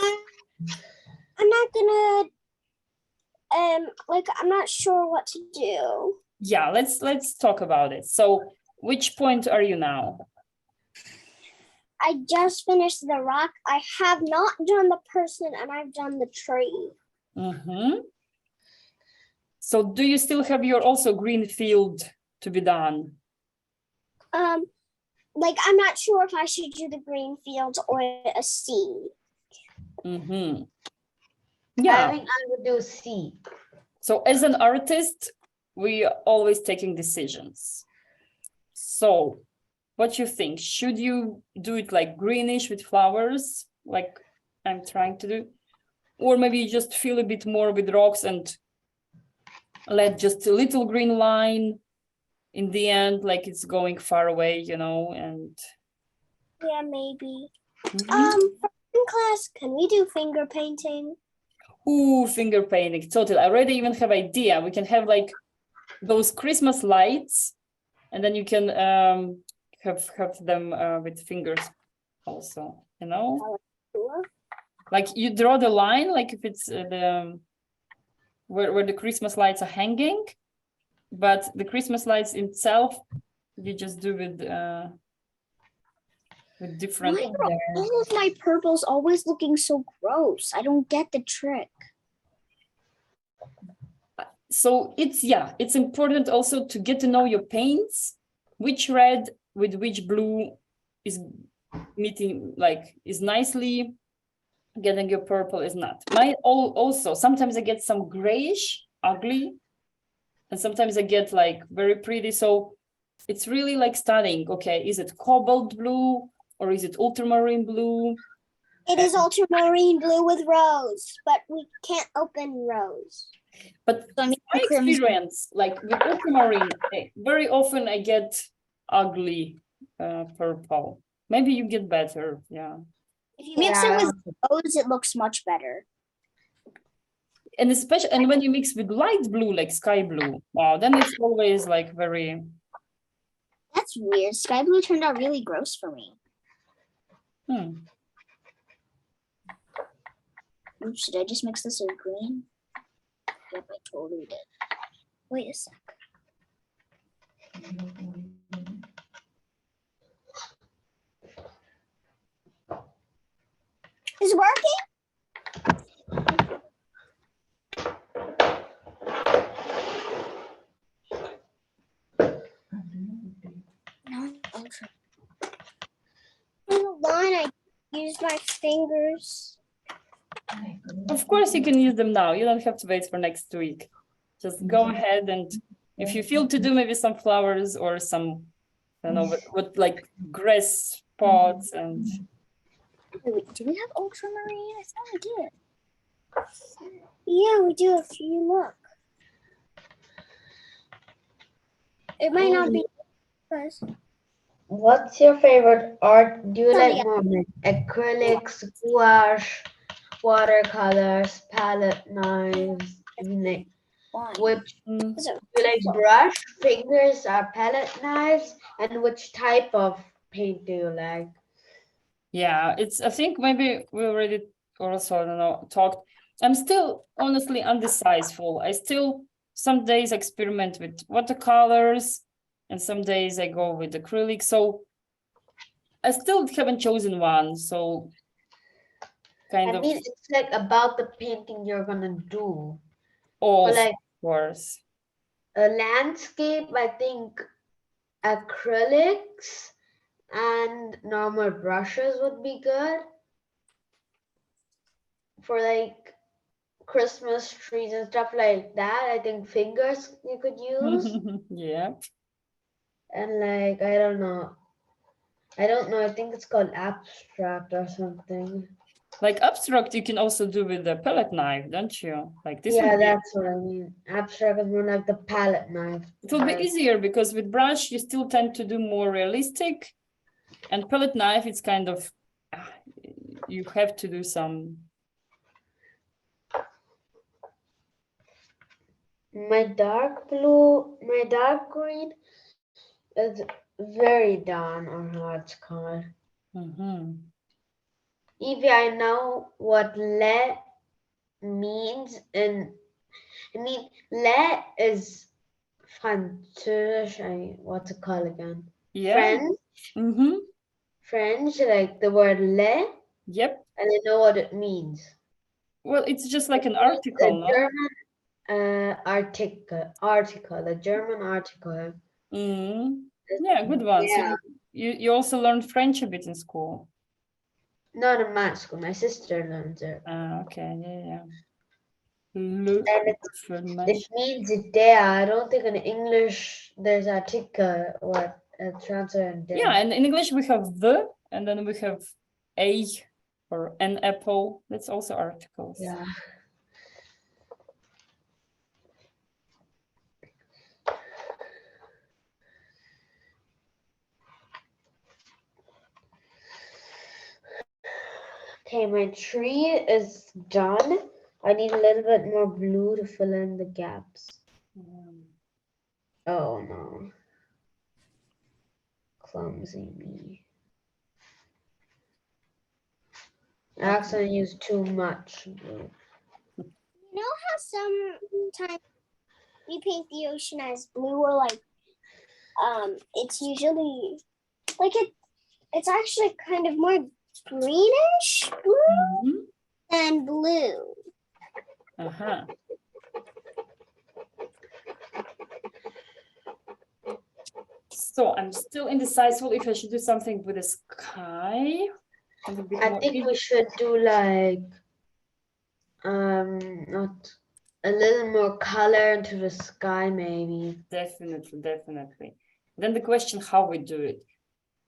I'm not gonna like I'm not sure what to do. Yeah, let's talk about it. So which point are you now? I just finished the rock. I have not done the person and I've done the tree. Mm-hmm. So do you still have your also green field to be done? Like I'm not sure if I should do the green fields or a sea. Mm-hmm. I Yeah. think I would do C. So as an artist, we are always taking decisions. So what you think? Should you do it like greenish with flowers, like I'm trying to do? Or maybe you just fill a bit more with rocks and let just a little green line in the end, like it's going far away, you know, and Yeah, maybe. Mhm. For in class, can we do finger painting? Ooh, finger painting, totally. I already even have idea. We can have like those Christmas lights, and then you can have them with fingers also, you know, Sure. like you draw the line, like if it's the where the Christmas lights are hanging, but the Christmas lights itself, you just do with different. Why are all of my purples always looking so gross? I don't get the trick. So it's important also to get to know your paints, which red with which blue is meeting, like is nicely getting your purple is not. My also sometimes I get some grayish, ugly, and sometimes I get like very pretty. So it's really like studying. Okay, is it cobalt blue or is it ultramarine blue? It is ultramarine blue with rose, but we can't open rose. But So I need my a crimson. experience, like with ultramarine, very often I get ugly purple. Maybe you get better, yeah. If you mix it with rose, it looks much better. And especially, and when you mix with light blue, like sky blue, wow, then it's always like very. That's weird. Sky blue turned out really gross for me. Oops, did I just mix this with green? Yep, I totally did. Wait a sec. Is it working? No, ultra. In the line, I used my fingers. Of course, you can use them now. You don't have to wait for next week. Just go ahead, and if you feel to do maybe some flowers or some, I don't know, what like grass pots and. Wait, do we have ultramarine? I thought we did. Yeah, we do a few. Look. It might not be. What's your favorite art? Do you Sorry, like more like acrylics, gouache, watercolors, palette knives? I mean, like, Why? which Mm. do you like brush, fingers, or palette knives? And which type of paint do you like? Yeah, it's, I think maybe we already also, I don't know, talked. I'm still honestly undecisive. I still some days experiment with watercolors and some days I go with acrylic. So I still haven't chosen one. So kind I of mean, it's like about the painting you're gonna do. all, For like of course. a landscape, I think acrylics and normal brushes would be good. For like Christmas trees and stuff like that, I think fingers you could use. Yeah. And like, I don't know, I think it's called abstract or something. Like abstract, you can also do with the palette knife, don't you? Like this Yeah, would be, that's what I mean. Abstract is more like the palette knife. it will be Like, easier because with brush, you still tend to do more realistic. And palette knife, it's kind of, you have to do some. my dark blue, my dark green is very done, or how it's called. Mhm. Evie, I know what let means in I mean, le is Französisch. What's it called again? Yeah. French. Mm-hmm. French, like the word le, Yep. and I know what it means. Well, it's just like an The article, no? German article, the German article. Mm. Yeah, good one. Yeah. So you also learned French a bit in school. Not in my school. My sister learns it. Okay, yeah. Le And it fromage. means it there. I don't think in English there's article or a transfer in there. Yeah, and in English we have the, and then we have a or an apple. That's also articles. Yeah. Okay, my tree is done. I need a little bit more blue to fill in the gaps. Oh no. Clumsy me. I accidentally used too much blue. You know how sometimes we paint the ocean as blue, or like it's usually like it's actually kind of more greenish blue Mhm. than blue. Uh-huh. So I'm still indecisive if I should do something with the sky. Something a bit I more think we should do like not a little more color into the sky maybe. definitely. Then the question how we do it.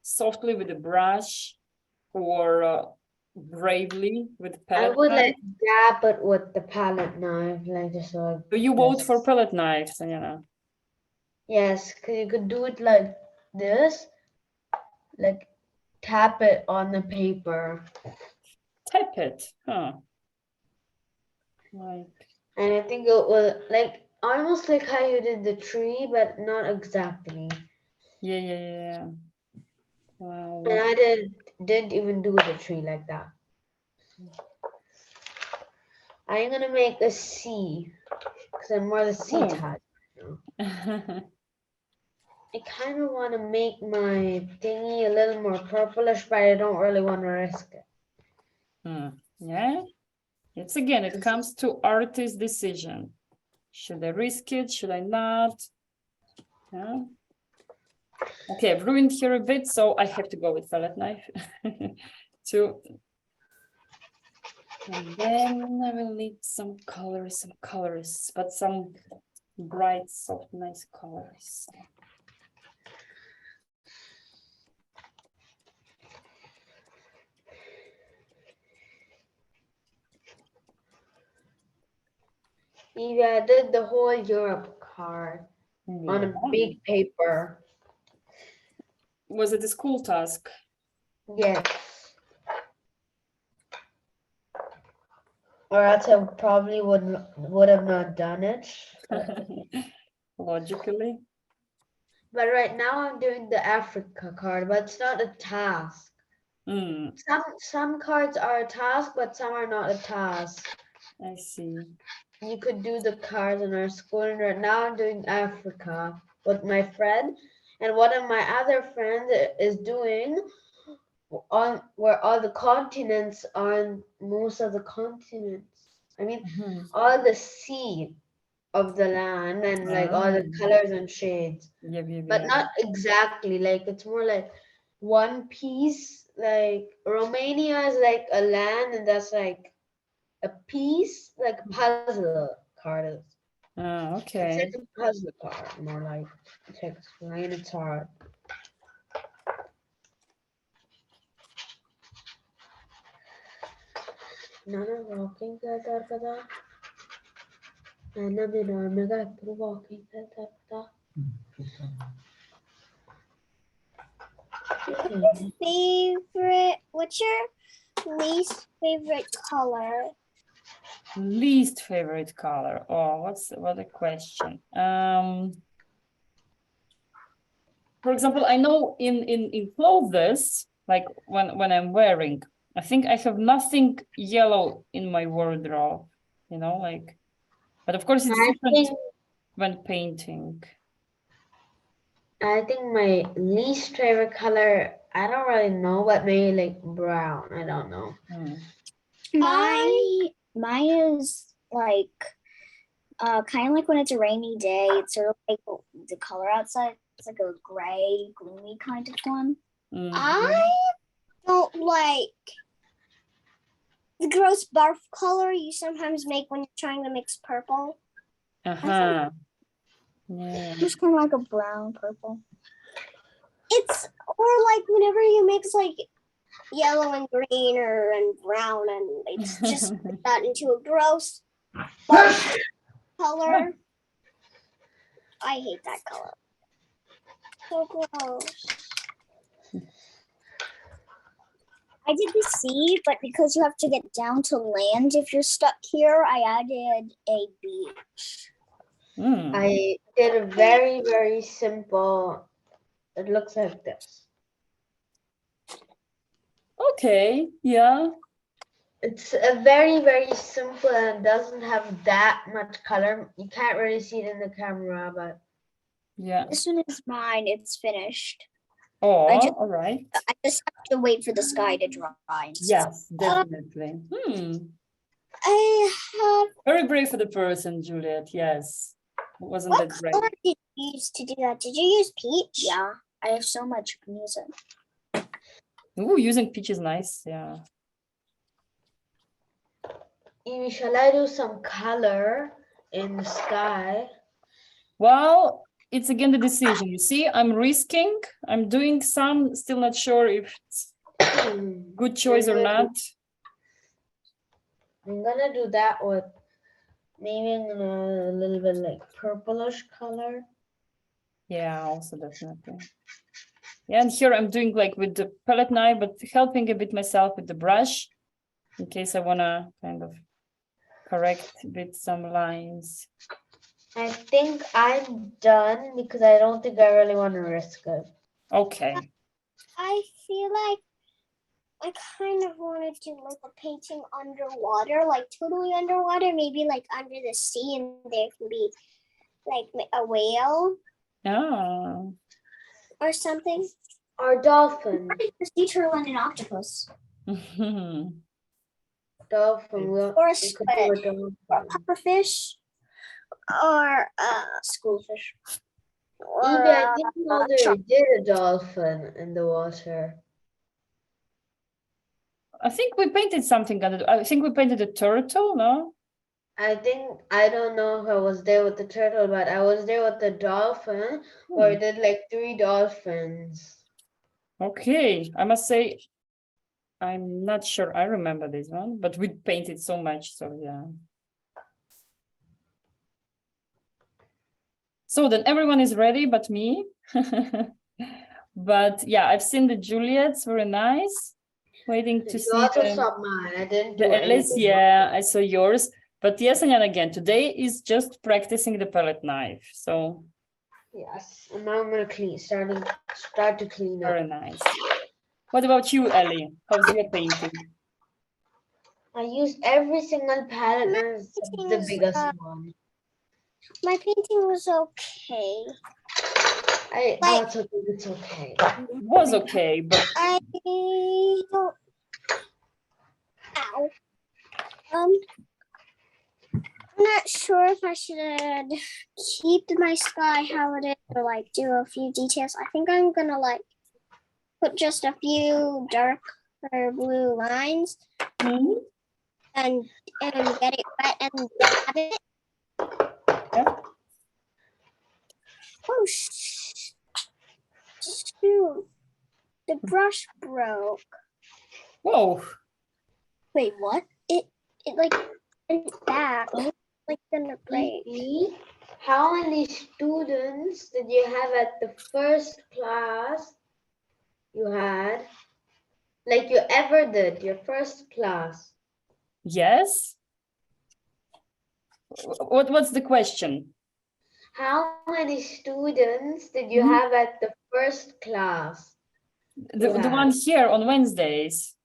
Softly with a brush or bravely with I palette would knife. like dab it with the palette knife, like just like So you vote this. for palette knives, Sanjana? Yes, because you could do it like this, like tap it on the paper. Tap it, huh? Like, And I think it will like almost like how you did the tree, but not exactly. yeah. Wow. And I didn't even do the tree like that. I'm gonna make a C because I'm more the C Oh. type. I kind of want to make my thingy a little more purplish, but I don't really want to risk it. Yeah. It comes to artist decision. Should I risk it? Should I not? Yeah. Okay, I've ruined here a bit, so I have to go with palette knife. And then I will need some colors, but some bright, soft, nice colors. Yeah, I did the whole Europe card on a big paper. Was it a school task? Yes. Or else I probably would have not done it. Logically. But right now I'm doing the Africa card, but it's not a task. Some cards are a task, but some are not a task. I see. You could do the cards in our school, and right now I'm doing Africa with my friend, and one of my other friends is doing on where all the continents are, most of the continents. I mean, all the sea of the land and like all the colors and shades. But not exactly, like it's more like one piece. Like Romania is like a land, and that's like a piece, like a puzzle card is. Okay. It's like a puzzle card, more like to explain. It's hard. Nana walking kada. Nana mega walking kada. What's your least favorite color? Least favorite color. Oh, what a question. For example, I know in clothes, like when I'm wearing, I think I have nothing yellow in my wardrobe. You know, like But of course, it's I different think when painting. my least favorite color, I don't really know, but maybe like brown. I don't know. Mine is like kind of like when it's a rainy day. It's sort of like the color outside. It's like a gray, gloomy kind of one. I don't like the gross barf color you sometimes make when you're trying to mix purple. Uh-huh. Yeah. It's kind of like a brown purple. It's or like whenever you mix like yellow and green and brown and it's just that into a gross barf color. I hate that color. So gross. I did the sea, but because you have to get down to land if you're stuck here, I added a beach. I did a very, very simple, it looks like this. Okay, yeah. It's a very, very simple and doesn't have that much color. You can't really see it in the camera, but Yeah. This one is mine. It's finished. Oh, I just- all right. I just have to wait for the sky to dry. and stuff. Yes, definitely. I have. Very brave for the person, Juliet. Yes. Wasn't What that great? color did you use to do that? Did you use peach? Yeah, I have so much music. Ooh, using peach is nice. Yeah. Evie, shall I do some color in the sky? Well, it's again the decision. You see, I'm risking. I'm doing some. Still not sure if it's good choice or not. I'm gonna do that with maybe a little bit like purplish color. Yeah, also definitely. Yeah, and here I'm doing like with the palette knife, but helping a bit myself with the brush in case I wanna kind of correct a bit some lines. I think I'm done because I don't think I really want to risk it. Okay. I feel like I kind of want to do like a painting underwater, like totally underwater, maybe like under the sea, and there can be like a whale Ah. or something. Or dolphin. A sea turtle and an octopus. Dolphin. Or a we could do a dolphin. Or pufferfish, or Schoolfish. Evie, I didn't know they did a dolphin in the water. I think we painted something under. I think we painted a turtle, no? I don't know if I was there with the turtle, but I was there with the dolphin, where I did like 3 dolphins. Okay, I must say, I'm not sure I remember this one, but we painted so much, so yeah. So then everyone is ready but me. But yeah, I've seen the Juliet's, very nice. Waiting to You see also the saw mine. I didn't do Alice, anything. yeah, I saw yours. But yes, and again, today is just practicing the palette knife. So Yes, and now I'm gonna start to clean up. very nice. What about you, Ellie? How's your painting? I used every single palette knife except the painting is, biggest one. my painting was okay. That's okay. It's okay. It was okay, but I don't. Ow. I'm not sure if I should keep my sky how it is or like do a few details. I think I'm gonna like put just a few dark or blue lines and get it wet and dab it. yeah. Oh shoot! The brush broke. Whoa. Wait, what? It like went back. Like gonna break. Evie, how many students did you have at the first class you had? Like you ever did, your first class? Yes. What's the question? How many students did you have at the first class? The one here on Wednesdays.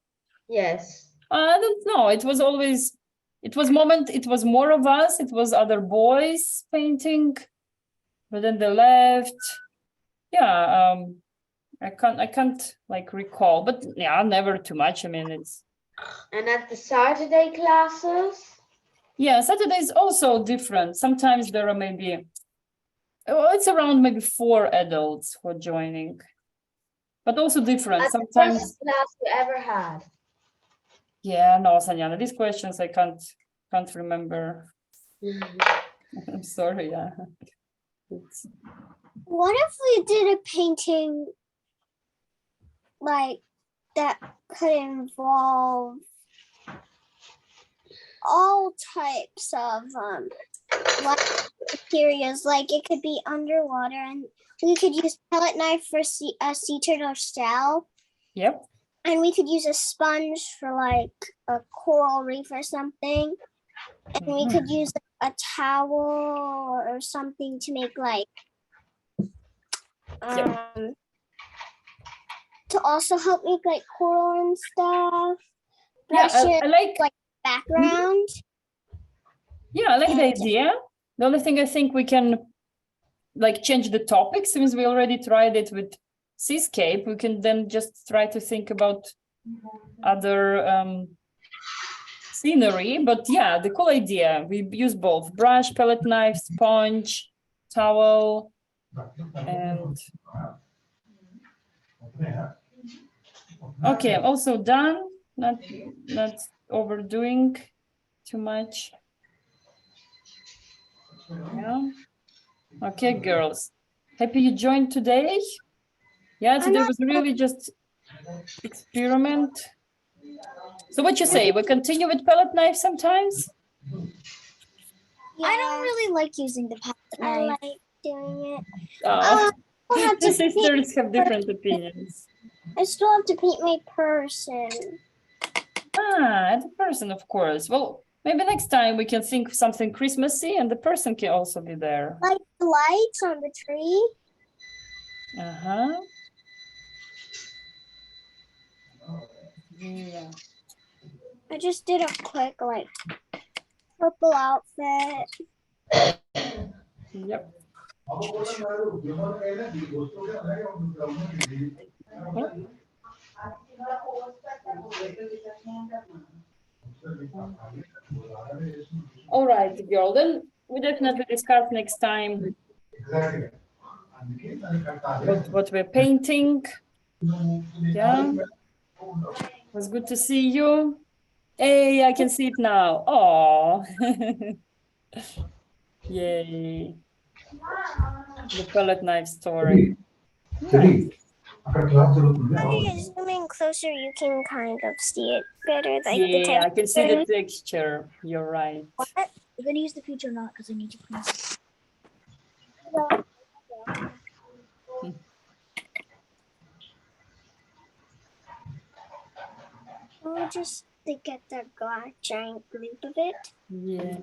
Yes. I don't know. It was always it was more of us, it was other boys painting, but then they left. Yeah, I can't like recall, but yeah, never too much. I mean, it's And at the Saturday classes? yeah, Saturday is also different. Sometimes there are maybe, oh, it's around maybe 4 adults who are joining, but also different. At the Sometimes, first class you ever had? yeah, no, Sanyana, these questions I can't remember. I'm sorry, yeah. It's, What if we did a painting like that could involve all types of like materials? Like it could be underwater, and we could use palette knife for a sea turtle shell, yep. and we could use a sponge for like a coral reef or something, and we could use a towel or something to make like to also help make like coral and stuff. Yeah, Brushes, I like background. yeah, I like the idea. The only thing I think we can like change the topic, since we already tried it with seascape, we can then just try to think about other scenery. But yeah, the cool idea, we use both brush, palette knife, sponge, towel, and okay, also done, not overdoing too much. Yeah. Okay, girls. Happy you joined today. Yeah, today was really just experiment. So what you say? We continue with palette knife sometimes? Yeah, I don't really like using the palette I knife. like doing it. Oh, I'll have the to paint, sisters have different opinions. I still have to paint my person. Ah, the person, of course. Well, maybe next time we can think of something Christmassy and the person can also be there. Like the lights on the tree. Uh-huh. Yeah. I just did a quick like purple outfit. Yep. All right, girl. Then we definitely discuss next time what we're painting. Yeah. It was good to see you. Hey, I can see it now. Oh. Yay. The palette knife story. Nice. When you zoom in closer, you can kind of see it better. Like the Yeah, I can see the texture. texture. You're right. We're gonna use the future or not because I need to print. We'll just to get the giant loop of it. Yeah.